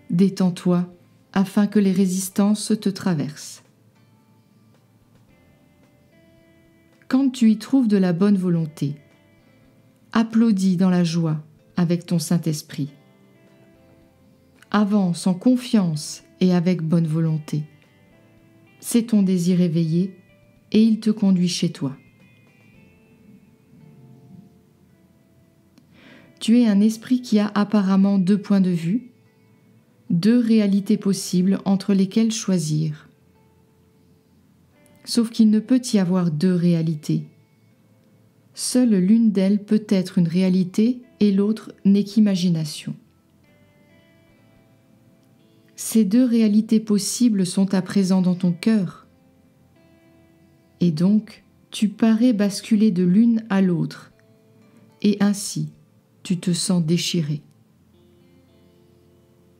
Détends-toi afin que les résistances te traversent. Quand tu y trouves de la bonne volonté, applaudis dans la joie avec ton Saint-Esprit. Avance en confiance et avec bonne volonté. C'est ton désir éveillé et il te conduit chez toi. Tu es un esprit qui a apparemment 2 points de vue, 2 réalités possibles entre lesquelles choisir. Sauf qu'il ne peut y avoir 2 réalités. Seule l'une d'elles peut être une réalité et l'autre n'est qu'imagination. Ces 2 réalités possibles sont à présent dans ton cœur. Et donc, tu parais basculer de l'une à l'autre, et ainsi, tu te sens déchiré.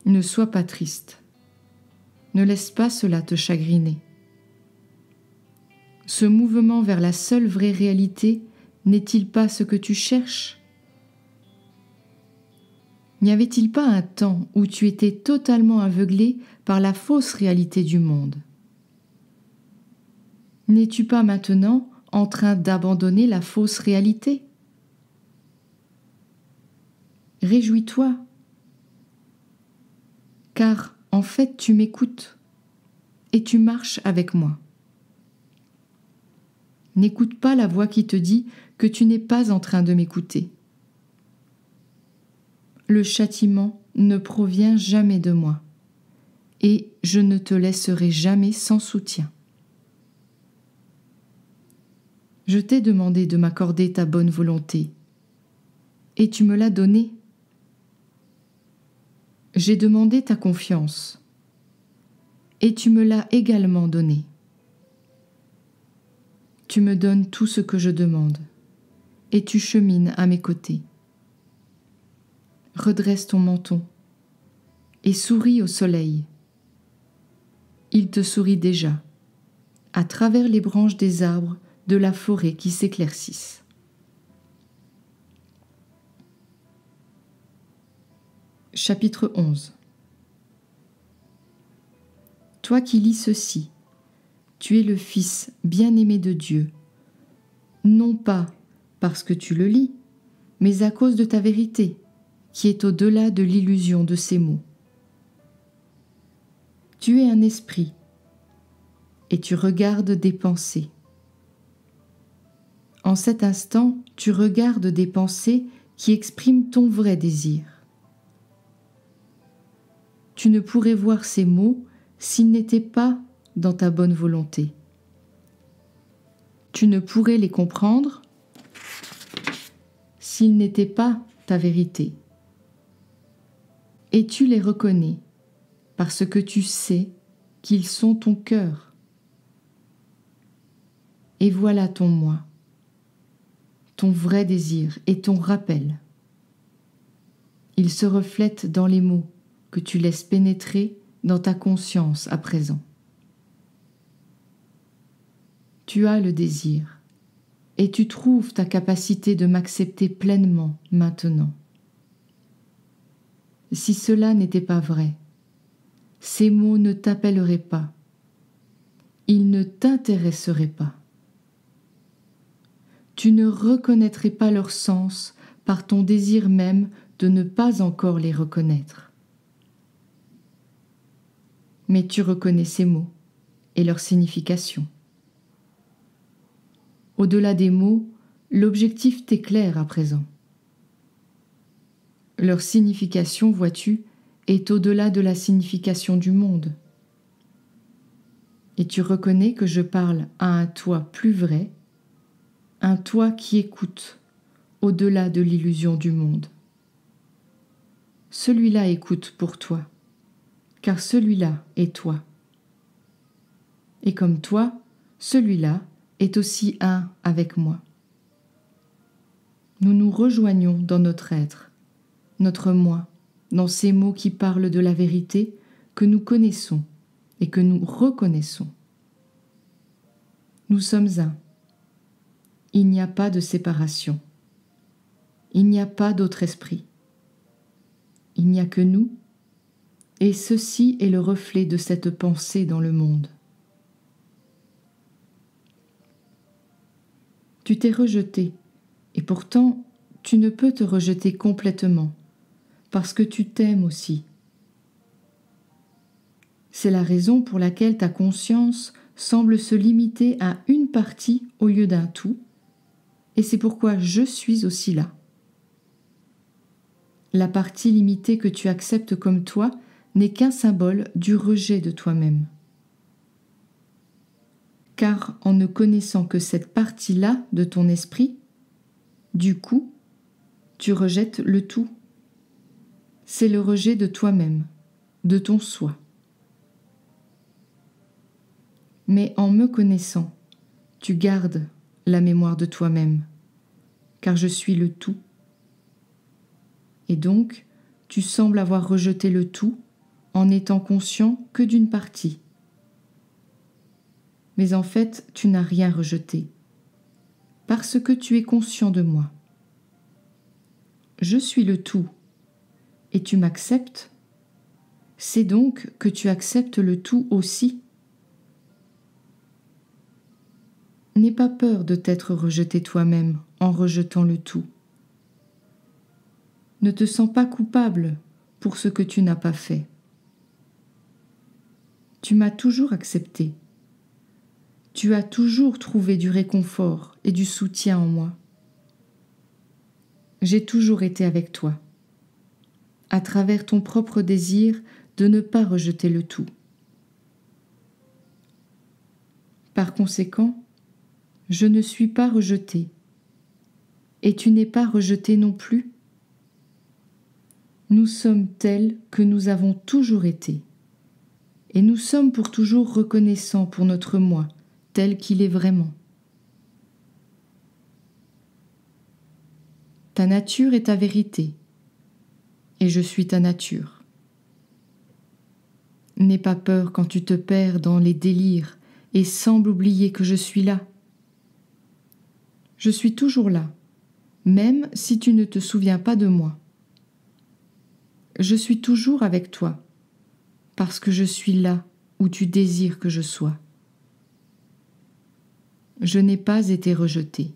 Ne sois pas triste. Ne laisse pas cela te chagriner. Ce mouvement vers la seule vraie réalité n'est-il pas ce que tu cherches ? N'y avait-il pas un temps où tu étais totalement aveuglé par la fausse réalité du monde ? N'es-tu pas maintenant en train d'abandonner la fausse réalité ? Réjouis-toi, car en fait tu m'écoutes et tu marches avec moi. N'écoute pas la voix qui te dit que tu n'es pas en train de m'écouter. Le châtiment ne provient jamais de moi, et je ne te laisserai jamais sans soutien. Je t'ai demandé de m'accorder ta bonne volonté, et tu me l'as donnée. J'ai demandé ta confiance, et tu me l'as également donnée. Tu me donnes tout ce que je demande, et tu chemines à mes côtés. Redresse ton menton, et souris au soleil. Il te sourit déjà, à travers les branches des arbres de la forêt qui s'éclaircissent. Chapitre 11. Toi qui lis ceci, tu es le Fils bien-aimé de Dieu, non pas parce que tu le lis, mais à cause de ta vérité, qui est au-delà de l'illusion de ces mots. Tu es un esprit, et tu regardes des pensées. En cet instant, tu regardes des pensées qui expriment ton vrai désir. Tu ne pourrais voir ces mots s'ils n'étaient pas dans ta bonne volonté. Tu ne pourrais les comprendre s'ils n'étaient pas ta vérité. Et tu les reconnais parce que tu sais qu'ils sont ton cœur. Et voilà ton moi, ton vrai désir et ton rappel. Il se reflète dans les mots que tu laisses pénétrer dans ta conscience à présent. Tu as le désir et tu trouves ta capacité de m'accepter pleinement maintenant. Si cela n'était pas vrai, ces mots ne t'appelleraient pas, ils ne t'intéresseraient pas. Tu ne reconnaîtrais pas leur sens par ton désir même de ne pas encore les reconnaître. Mais tu reconnais ces mots et leur signification. Au-delà des mots, l'objectif t'éclaire à présent. Leur signification, vois-tu, est au-delà de la signification du monde. Et tu reconnais que je parle à un toi plus vrai, un toi qui écoute au-delà de l'illusion du monde. Celui-là écoute pour toi, car celui-là est toi. Et comme toi, celui-là est aussi un avec moi. Nous nous rejoignons dans notre être, notre moi, dans ces mots qui parlent de la vérité que nous connaissons et que nous reconnaissons. Nous sommes un. Il n'y a pas de séparation. Il n'y a pas d'autre esprit. Il n'y a que nous, et ceci est le reflet de cette pensée dans le monde. Tu t'es rejeté, et pourtant tu ne peux te rejeter complètement, parce que tu t'aimes aussi. C'est la raison pour laquelle ta conscience semble se limiter à une partie au lieu d'un tout, et c'est pourquoi je suis aussi là. La partie limitée que tu acceptes comme toi n'est qu'un symbole du rejet de toi-même. Car en ne connaissant que cette partie-là de ton esprit, du coup, tu rejettes le tout. C'est le rejet de toi-même, de ton soi. Mais en me connaissant, tu gardes la mémoire de toi-même, car je suis le tout. Et donc, tu sembles avoir rejeté le tout en n'étant conscient que d'une partie. Mais en fait, tu n'as rien rejeté, parce que tu es conscient de moi. Je suis le tout, et tu m'acceptes, c'est donc que tu acceptes le tout aussi. N'aie pas peur de t'être rejeté toi-même en rejetant le tout. Ne te sens pas coupable pour ce que tu n'as pas fait. Tu m'as toujours accepté. Tu as toujours trouvé du réconfort et du soutien en moi. J'ai toujours été avec toi, à travers ton propre désir de ne pas rejeter le tout. Par conséquent, je ne suis pas rejeté, et tu n'es pas rejeté non plus. Nous sommes tels que nous avons toujours été, et nous sommes pour toujours reconnaissants pour notre moi, tel qu'il est vraiment. Ta nature est ta vérité, et je suis ta nature. N'aie pas peur quand tu te perds dans les délires et semble oublier que je suis là. Je suis toujours là, même si tu ne te souviens pas de moi. Je suis toujours avec toi, parce que je suis là où tu désires que je sois. Je n'ai pas été rejeté.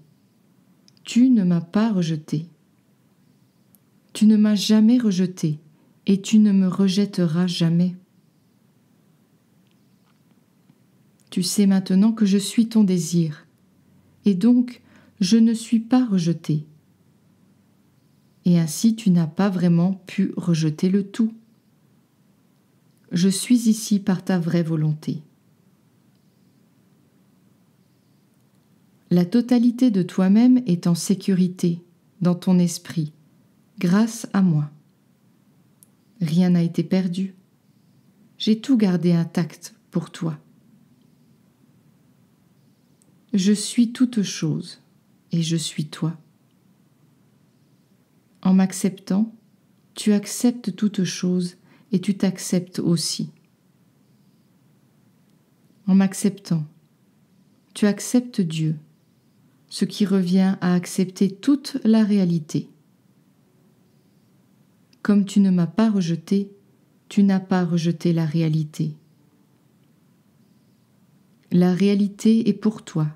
Tu ne m'as pas rejeté. Tu ne m'as jamais rejeté et tu ne me rejetteras jamais. Tu sais maintenant que je suis ton désir, et donc je ne suis pas rejeté. Et ainsi tu n'as pas vraiment pu rejeter le tout. Je suis ici par ta vraie volonté. La totalité de toi-même est en sécurité dans ton esprit, grâce à moi. Rien n'a été perdu. J'ai tout gardé intact pour toi. Je suis toute chose et je suis toi. En m'acceptant, tu acceptes toute chose et tu t'acceptes aussi. En m'acceptant, tu acceptes Dieu, ce qui revient à accepter toute la réalité. Comme tu ne m'as pas rejeté, tu n'as pas rejeté la réalité. La réalité est pour toi,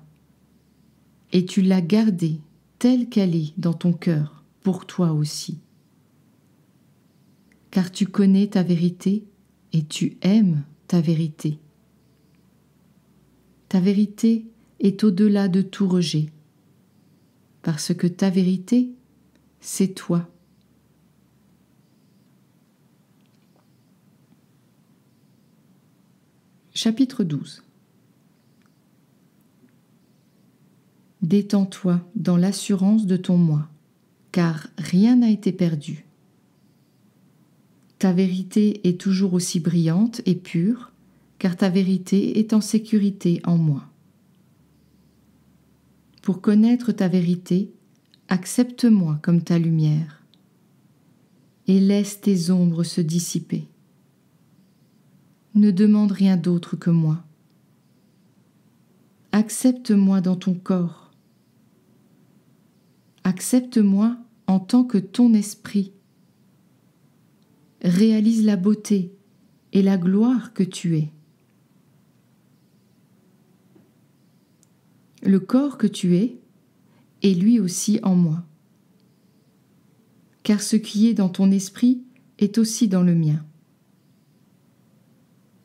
et tu l'as gardée telle qu'elle est dans ton cœur, pour toi aussi. Car tu connais ta vérité et tu aimes ta vérité. Ta vérité est au-delà de tout rejet, parce que ta vérité, c'est toi. Chapitre 12. Détends-toi dans l'assurance de ton moi, car rien n'a été perdu. Ta vérité est toujours aussi brillante et pure, car ta vérité est en sécurité en moi. Pour connaître ta vérité, accepte-moi comme ta lumière, et laisse tes ombres se dissiper. Ne demande rien d'autre que moi. Accepte-moi dans ton corps. Accepte-moi en tant que ton esprit. Réalise la beauté et la gloire que tu es. Le corps que tu es est lui aussi en moi. Car ce qui est dans ton esprit est aussi dans le mien.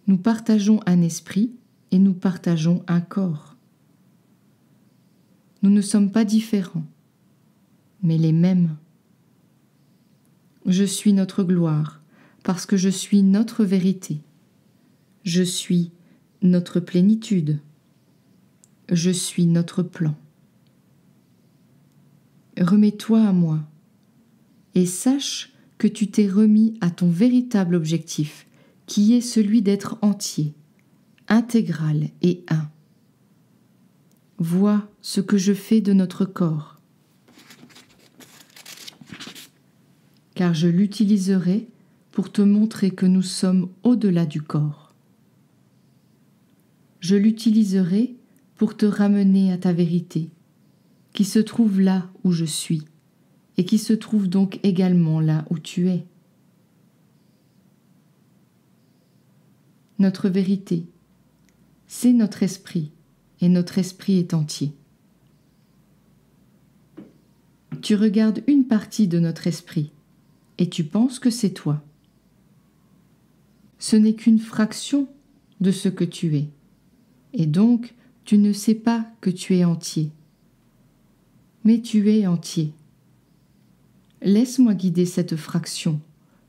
Nous partageons un esprit et nous partageons un corps. Nous ne sommes pas différents, mais les mêmes. Je suis notre gloire, parce que je suis notre vérité. Je suis notre plénitude. Je suis notre plan. Remets-toi à moi, et sache que tu t'es remis à ton véritable objectif, qui est celui d'être entier, intégral et un. Vois ce que je fais de notre corps, car je l'utiliserai pour te montrer que nous sommes au-delà du corps. Je l'utiliserai pour te ramener à ta vérité, qui se trouve là où je suis, et qui se trouve donc également là où tu es. Notre vérité, c'est notre esprit, et notre esprit est entier. Tu regardes une partie de notre esprit, et tu penses que c'est toi. Ce n'est qu'une fraction de ce que tu es, et donc tu ne sais pas que tu es entier. Mais tu es entier. Laisse-moi guider cette fraction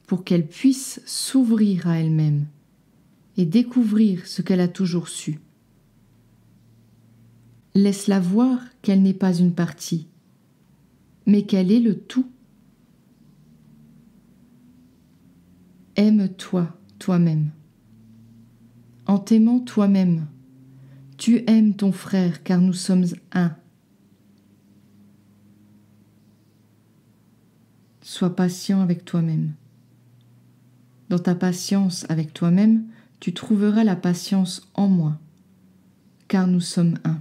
pour qu'elle puisse s'ouvrir à elle-même et découvrir ce qu'elle a toujours su. Laisse-la voir qu'elle n'est pas une partie, mais qu'elle est le tout. Aime-toi, toi-même. En t'aimant toi-même, tu aimes ton frère car nous sommes un. Sois patient avec toi-même. Dans ta patience avec toi-même, tu trouveras la patience en moi, car nous sommes un.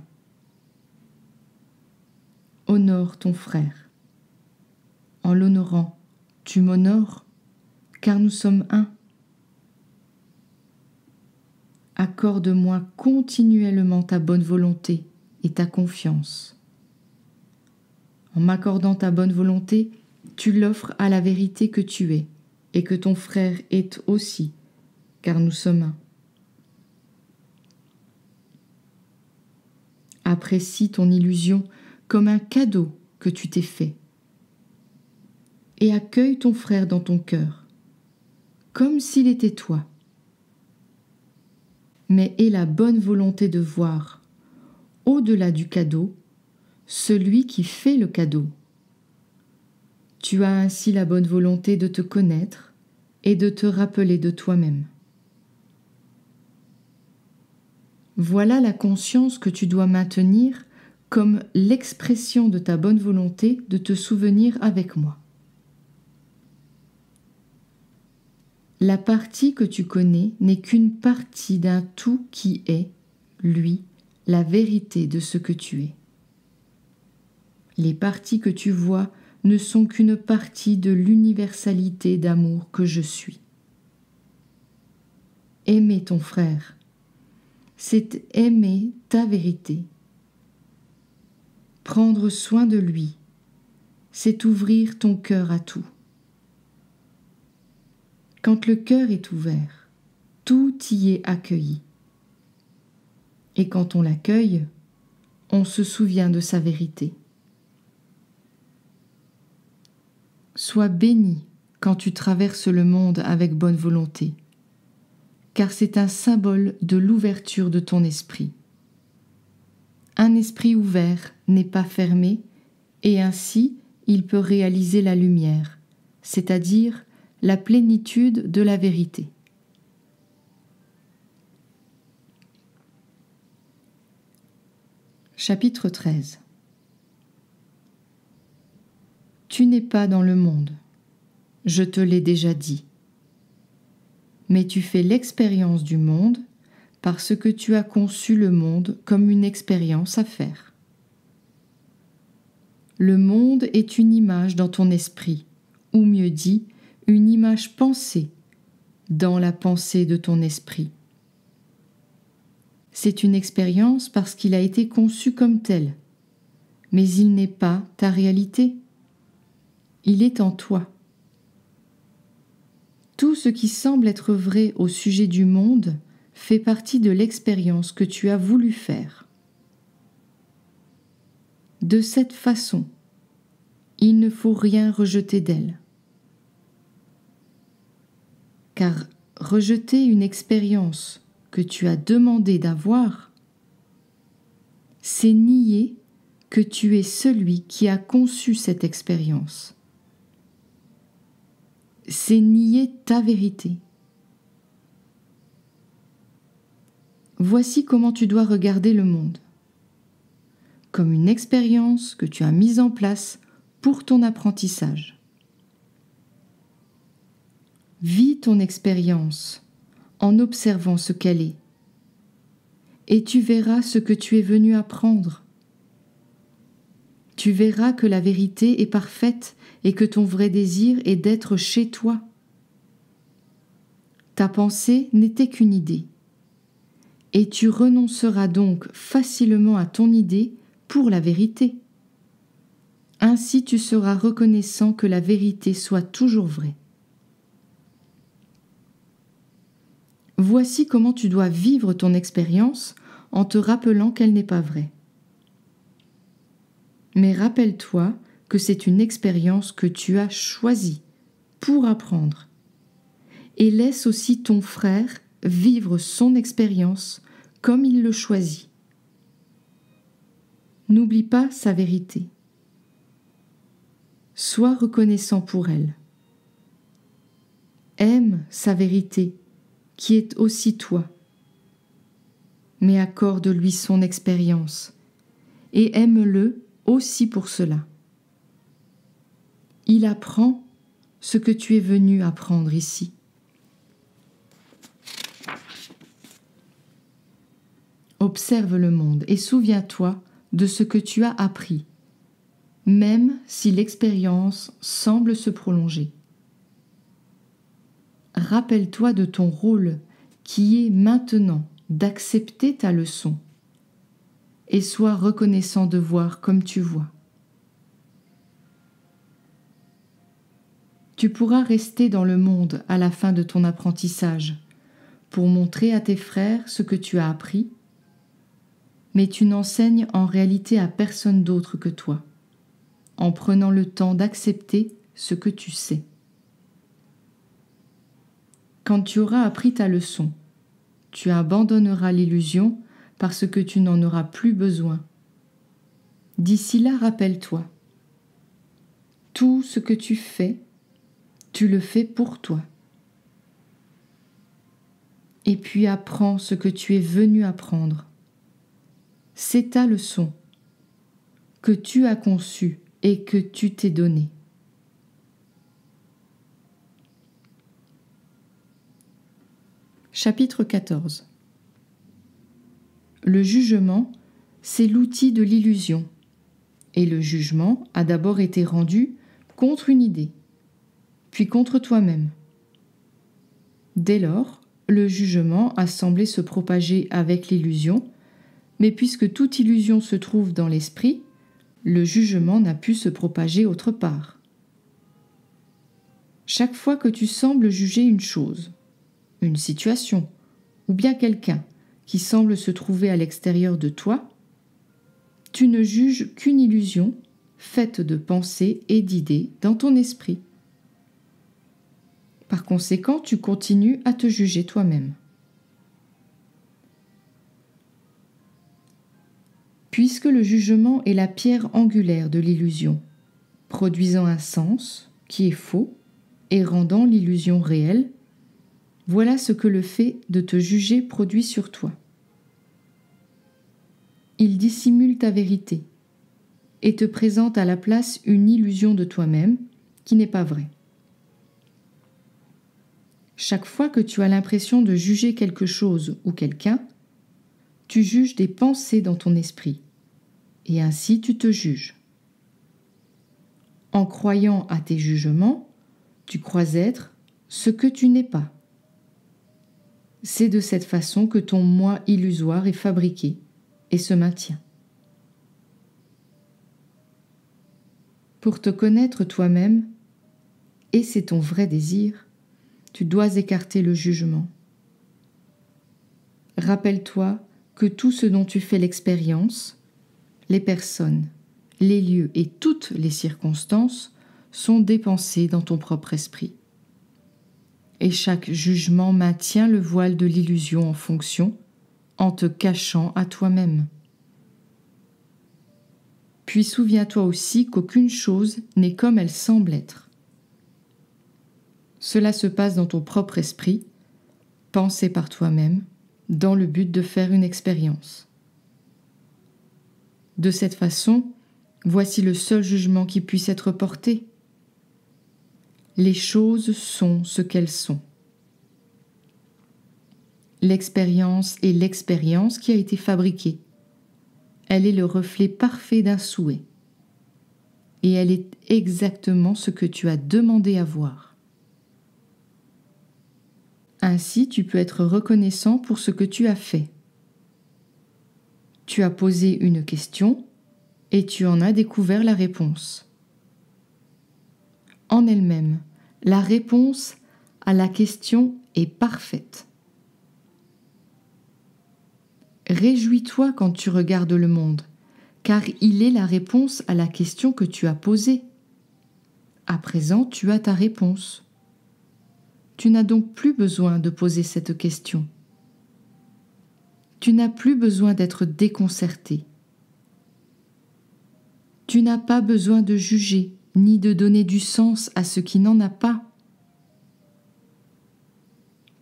Honore ton frère. En l'honorant, tu m'honores, car nous sommes un. Accorde-moi continuellement ta bonne volonté et ta confiance. En m'accordant ta bonne volonté, tu l'offres à la vérité que tu es et que ton frère est aussi, car nous sommes un. Apprécie ton illusion comme un cadeau que tu t'es fait et accueille ton frère dans ton cœur, comme s'il était toi. Mais aie la bonne volonté de voir, au-delà du cadeau, celui qui fait le cadeau. Tu as ainsi la bonne volonté de te connaître et de te rappeler de toi-même. Voilà la conscience que tu dois maintenir comme l'expression de ta bonne volonté de te souvenir avec moi. La partie que tu connais n'est qu'une partie d'un tout qui est, lui, la vérité de ce que tu es. Les parties que tu vois ne sont qu'une partie de l'universalité d'amour que je suis. Aimer ton frère, c'est aimer ta vérité. Prendre soin de lui, c'est ouvrir ton cœur à tout. Quand le cœur est ouvert, tout y est accueilli. Et quand on l'accueille, on se souvient de sa vérité. Sois béni quand tu traverses le monde avec bonne volonté, car c'est un symbole de l'ouverture de ton esprit. Un esprit ouvert n'est pas fermé, et ainsi il peut réaliser la lumière, c'est-à-dire la plénitude de la vérité. Chapitre 13. Tu n'es pas dans le monde, je te l'ai déjà dit. Mais tu fais l'expérience du monde parce que tu as conçu le monde comme une expérience à faire. Le monde est une image dans ton esprit, ou mieux dit, une image pensée dans la pensée de ton esprit. C'est une expérience parce qu'il a été conçu comme tel, mais il n'est pas ta réalité. Il est en toi. Tout ce qui semble être vrai au sujet du monde fait partie de l'expérience que tu as voulu faire. De cette façon, il ne faut rien rejeter d'elle. Car rejeter une expérience que tu as demandé d'avoir, c'est nier que tu es celui qui a conçu cette expérience. C'est nier ta vérité. Voici comment tu dois regarder le monde. Comme une expérience que tu as mise en place pour ton apprentissage. Vis ton expérience en observant ce qu'elle est, et tu verras ce que tu es venu apprendre. Tu verras que la vérité est parfaite et que ton vrai désir est d'être chez toi. Ta pensée n'était qu'une idée, et tu renonceras donc facilement à ton idée pour la vérité. Ainsi tu seras reconnaissant que la vérité soit toujours vraie. Voici comment tu dois vivre ton expérience en te rappelant qu'elle n'est pas vraie. Mais rappelle-toi que c'est une expérience que tu as choisie pour apprendre. Et laisse aussi ton frère vivre son expérience comme il le choisit. N'oublie pas sa vérité. Sois reconnaissant pour elle. Aime sa vérité, qui est aussi toi. Mais accorde-lui son expérience, et aime-le aussi pour cela. Il apprend ce que tu es venu apprendre ici. Observe le monde et souviens-toi de ce que tu as appris, même si l'expérience semble se prolonger. Rappelle-toi de ton rôle qui est maintenant d'accepter ta leçon et sois reconnaissant de voir comme tu vois. Tu pourras rester dans le monde à la fin de ton apprentissage pour montrer à tes frères ce que tu as appris, mais tu n'enseignes en réalité à personne d'autre que toi, en prenant le temps d'accepter ce que tu sais. Quand tu auras appris ta leçon, tu abandonneras l'illusion parce que tu n'en auras plus besoin. D'ici là, rappelle-toi, tout ce que tu fais, tu le fais pour toi. Et puis apprends ce que tu es venu apprendre. C'est ta leçon que tu as conçue et que tu t'es donnée. Chapitre 14. Le jugement, c'est l'outil de l'illusion, Et le jugement a d'abord été rendu contre une idée, puis contre toi-même. Dès lors, le jugement a semblé se propager avec l'illusion, mais puisque toute illusion se trouve dans l'esprit, le jugement n'a pu se propager autre part. Chaque fois que tu sembles juger une chose, une situation, ou bien quelqu'un qui semble se trouver à l'extérieur de toi, tu ne juges qu'une illusion faite de pensées et d'idées dans ton esprit. Par conséquent, tu continues à te juger toi-même. Puisque le jugement est la pierre angulaire de l'illusion, produisant un sens qui est faux et rendant l'illusion réelle, voilà ce que le fait de te juger produit sur toi. Il dissimule ta vérité et te présente à la place une illusion de toi-même qui n'est pas vraie. Chaque fois que tu as l'impression de juger quelque chose ou quelqu'un, tu juges des pensées dans ton esprit, et ainsi tu te juges. En croyant à tes jugements, tu crois être ce que tu n'es pas. C'est de cette façon que ton moi illusoire est fabriqué et se maintient. Pour te connaître toi-même, et c'est ton vrai désir, tu dois écarter le jugement. Rappelle-toi que tout ce dont tu fais l'expérience, les personnes, les lieux et toutes les circonstances sont des pensées dans ton propre esprit. Et chaque jugement maintient le voile de l'illusion en fonction, en te cachant à toi-même. Puis souviens-toi aussi qu'aucune chose n'est comme elle semble être. Cela se passe dans ton propre esprit, pensé par toi-même, dans le but de faire une expérience. De cette façon, voici le seul jugement qui puisse être porté. Les choses sont ce qu'elles sont. L'expérience est l'expérience qui a été fabriquée. Elle est le reflet parfait d'un souhait. Et elle est exactement ce que tu as demandé à voir. Ainsi, tu peux être reconnaissant pour ce que tu as fait. Tu as posé une question et tu en as découvert la réponse. En elle-même, la réponse à la question est parfaite. Réjouis-toi quand tu regardes le monde, car il est la réponse à la question que tu as posée. À présent, tu as ta réponse. Tu n'as donc plus besoin de poser cette question. Tu n'as plus besoin d'être déconcerté. Tu n'as pas besoin de juger, ni de donner du sens à ce qui n'en a pas.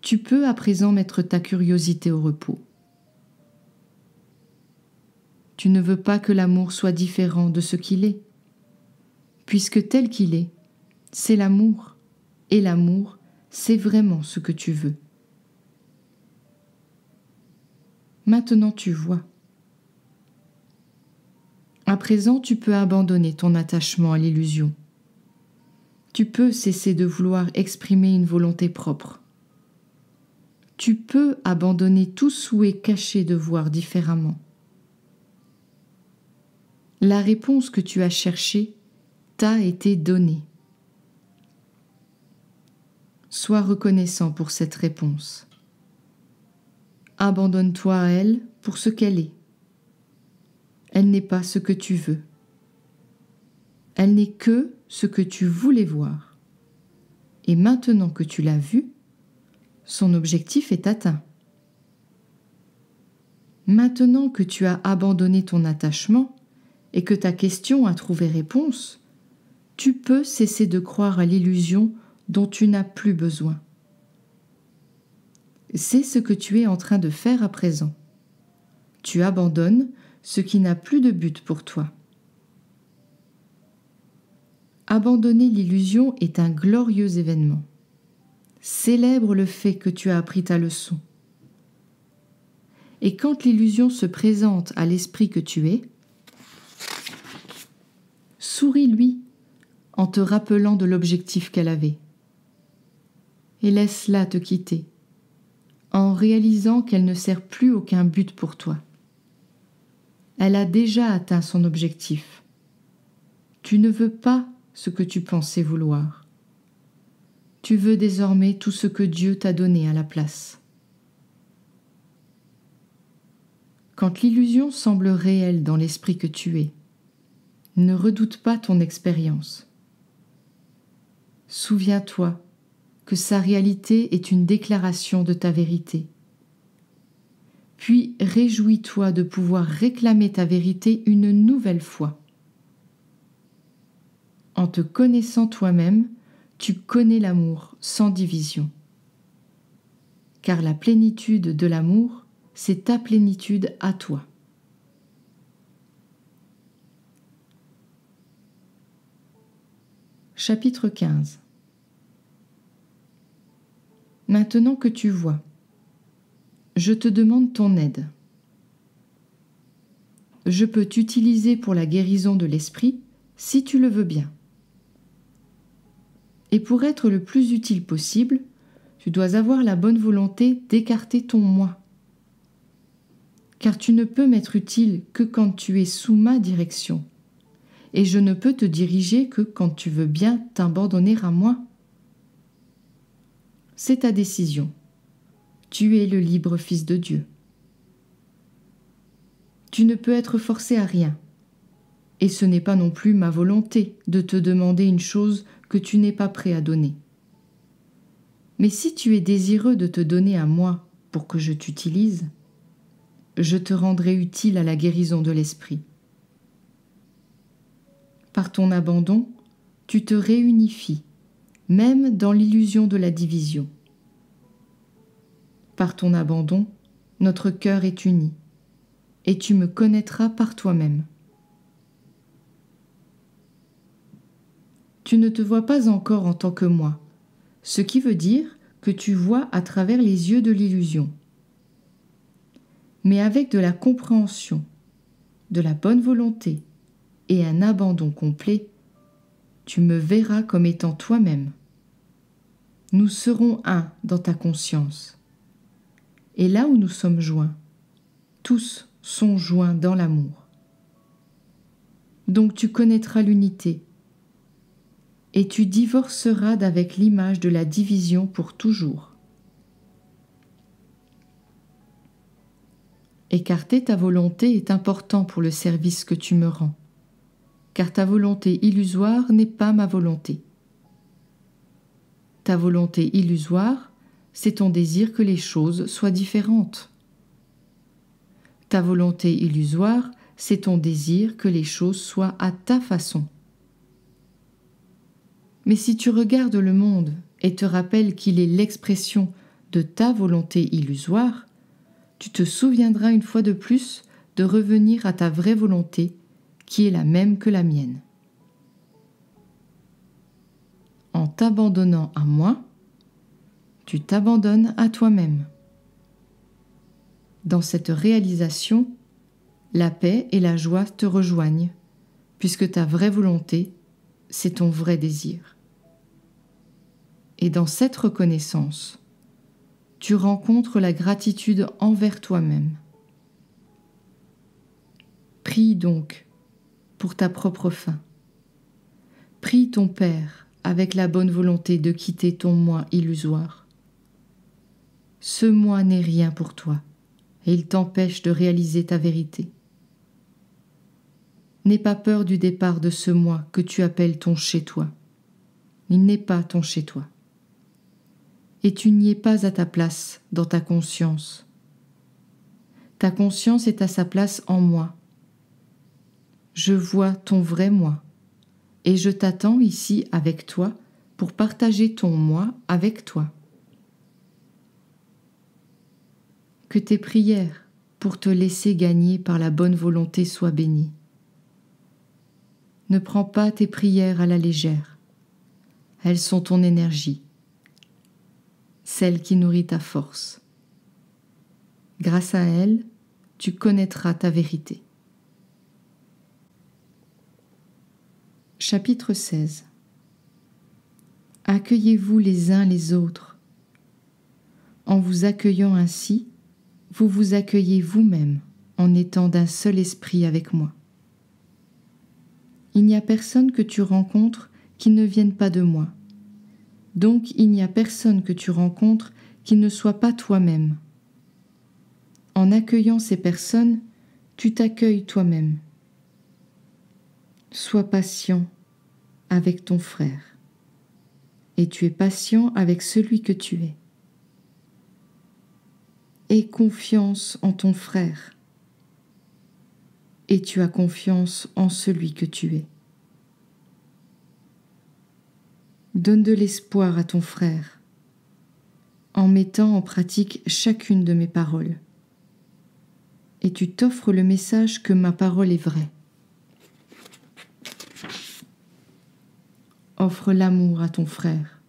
Tu peux à présent mettre ta curiosité au repos. Tu ne veux pas que l'amour soit différent de ce qu'il est, puisque tel qu'il est, c'est l'amour, et l'amour, c'est vraiment ce que tu veux. Maintenant tu vois. À présent, tu peux abandonner ton attachement à l'illusion. Tu peux cesser de vouloir exprimer une volonté propre. Tu peux abandonner tout souhait caché de voir différemment. La réponse que tu as cherchée t'a été donnée. Sois reconnaissant pour cette réponse. Abandonne-toi à elle pour ce qu'elle est. Elle n'est pas ce que tu veux. Elle n'est que ce que tu voulais voir. Et maintenant que tu l'as vue, son objectif est atteint. Maintenant que tu as abandonné ton attachement et que ta question a trouvé réponse, tu peux cesser de croire à l'illusion dont tu n'as plus besoin. C'est ce que tu es en train de faire à présent. Tu abandonnes ce qui n'a plus de but pour toi. Abandonner l'illusion est un glorieux événement. Célèbre le fait que tu as appris ta leçon. Et quand l'illusion se présente à l'esprit que tu es, souris-lui en te rappelant de l'objectif qu'elle avait. Et laisse-la te quitter, en réalisant qu'elle ne sert plus aucun but pour toi. Elle a déjà atteint son objectif. Tu ne veux pas ce que tu pensais vouloir. Tu veux désormais tout ce que Dieu t'a donné à la place. Quand l'illusion semble réelle dans l'esprit que tu es, ne redoute pas ton expérience. Souviens-toi que sa réalité est une déclaration de ta vérité. Puis réjouis-toi de pouvoir réclamer ta vérité une nouvelle fois. En te connaissant toi-même, tu connais l'amour sans division. Car la plénitude de l'amour, c'est ta plénitude à toi. Chapitre 15. Maintenant que tu vois, je te demande ton aide. Je peux t'utiliser pour la guérison de l'esprit si tu le veux bien. Et pour être le plus utile possible, tu dois avoir la bonne volonté d'écarter ton moi. Car tu ne peux m'être utile que quand tu es sous ma direction. Et je ne peux te diriger que quand tu veux bien t'abandonner à moi. C'est ta décision. Tu es le libre Fils de Dieu. Tu ne peux être forcé à rien. Et ce n'est pas non plus ma volonté de te demander une chose que tu n'es pas prêt à donner. Mais si tu es désireux de te donner à moi pour que je t'utilise, je te rendrai utile à la guérison de l'esprit. Par ton abandon, tu te réunifies, même dans l'illusion de la division. Par ton abandon, notre cœur est uni, et tu me connaîtras par toi-même. Tu ne te vois pas encore en tant que moi, ce qui veut dire que tu vois à travers les yeux de l'illusion. Mais avec de la compréhension, de la bonne volonté et un abandon complet, tu me verras comme étant toi-même. Nous serons un dans ta conscience. Et là où nous sommes joints, tous sont joints dans l'amour. Donc tu connaîtras l'unité et tu divorceras d'avec l'image de la division pour toujours. Écarter ta volonté est important pour le service que tu me rends, car ta volonté illusoire n'est pas ma volonté. Ta volonté illusoire, c'est ton désir que les choses soient différentes. Ta volonté illusoire, c'est ton désir que les choses soient à ta façon. Mais si tu regardes le monde et te rappelles qu'il est l'expression de ta volonté illusoire, tu te souviendras une fois de plus de revenir à ta vraie volonté, qui est la même que la mienne. En t'abandonnant à moi, tu t'abandonnes à toi-même. Dans cette réalisation, la paix et la joie te rejoignent, puisque ta vraie volonté, c'est ton vrai désir. Et dans cette reconnaissance, tu rencontres la gratitude envers toi-même. Prie donc pour ta propre fin. Prie ton Père avec la bonne volonté de quitter ton moi illusoire. Ce moi n'est rien pour toi et il t'empêche de réaliser ta vérité. N'aie pas peur du départ de ce moi que tu appelles ton chez-toi. Il n'est pas ton chez-toi. Et tu n'y es pas à ta place dans ta conscience. Ta conscience est à sa place en moi. Je vois ton vrai moi, et je t'attends ici avec toi pour partager ton moi avec toi. Que tes prières pour te laisser gagner par la bonne volonté soient bénies. Ne prends pas tes prières à la légère. Elles sont ton énergie, celle qui nourrit ta force. Grâce à elle, tu connaîtras ta vérité. Chapitre 16. Accueillez-vous les uns les autres. En vous accueillant ainsi, vous vous accueillez vous-même en étant d'un seul esprit avec moi. Il n'y a personne que tu rencontres qui ne vienne pas de moi. Donc il n'y a personne que tu rencontres qui ne soit pas toi-même. En accueillant ces personnes, tu t'accueilles toi-même. Sois patient avec ton frère, et tu es patient avec celui que tu es. Aie confiance en ton frère, et tu as confiance en celui que tu es. Donne de l'espoir à ton frère, en mettant en pratique chacune de mes paroles, et tu t'offres le message que ma parole est vraie. Offre l'amour à ton frère,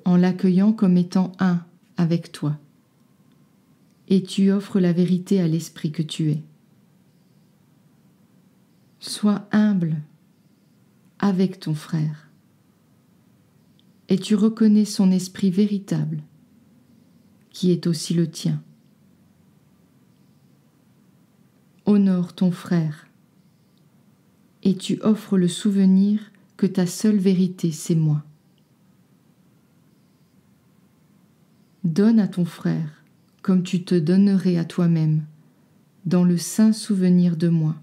en l'accueillant comme étant un avec toi, et tu offres la vérité à l'esprit que tu es. Sois humble avec ton frère, et tu reconnais son esprit véritable, qui est aussi le tien. Honore ton frère, et tu offres le souvenir que ta seule vérité, c'est moi. Donne à ton frère comme tu te donnerais à toi-même, dans le saint souvenir de moi.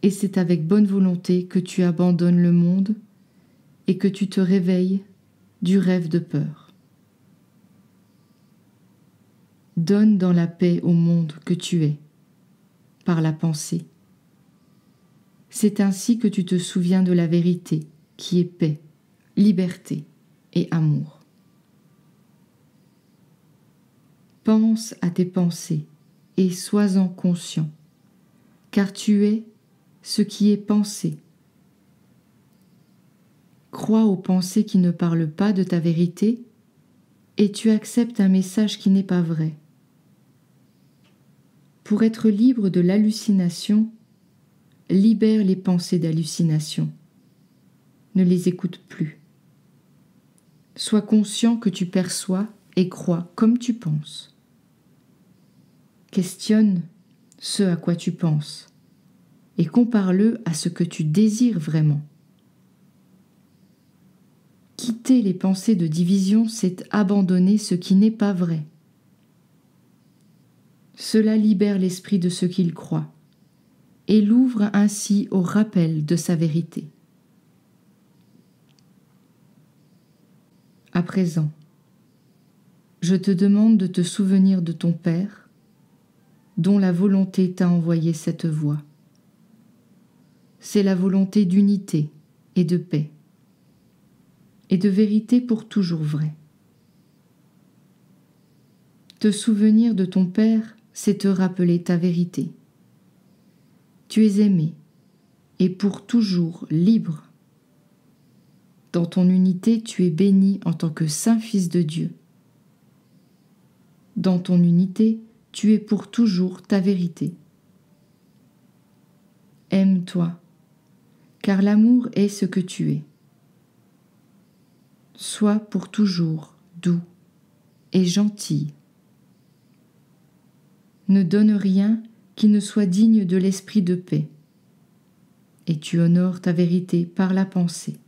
Et c'est avec bonne volonté que tu abandonnes le monde et que tu te réveilles du rêve de peur. Donne dans la paix au monde que tu es, par la pensée. C'est ainsi que tu te souviens de la vérité, qui est paix, liberté et amour. Pense à tes pensées et sois-en conscient, car tu es ce qui est pensé. Crois aux pensées qui ne parlent pas de ta vérité et tu acceptes un message qui n'est pas vrai. Pour être libre de l'hallucination, libère les pensées d'hallucination. Ne les écoute plus. Sois conscient que tu perçois et crois comme tu penses. Questionne ce à quoi tu penses et compare-le à ce que tu désires vraiment. Quitter les pensées de division, c'est abandonner ce qui n'est pas vrai. Cela libère l'esprit de ce qu'il croit et l'ouvre ainsi au rappel de sa vérité. À présent, je te demande de te souvenir de ton Père, dont la volonté t'a envoyé cette voie. C'est la volonté d'unité et de paix, et de vérité pour toujours vraie. Te souvenir de ton Père, c'est te rappeler ta vérité. Tu es aimé, et pour toujours libre. Dans ton unité, tu es béni en tant que saint Fils de Dieu. Dans ton unité, tu es pour toujours ta vérité. Aime-toi, car l'amour est ce que tu es. Sois pour toujours doux et gentil. Ne donne rien qui ne soit digne de l'esprit de paix, et tu honores ta vérité par la pensée.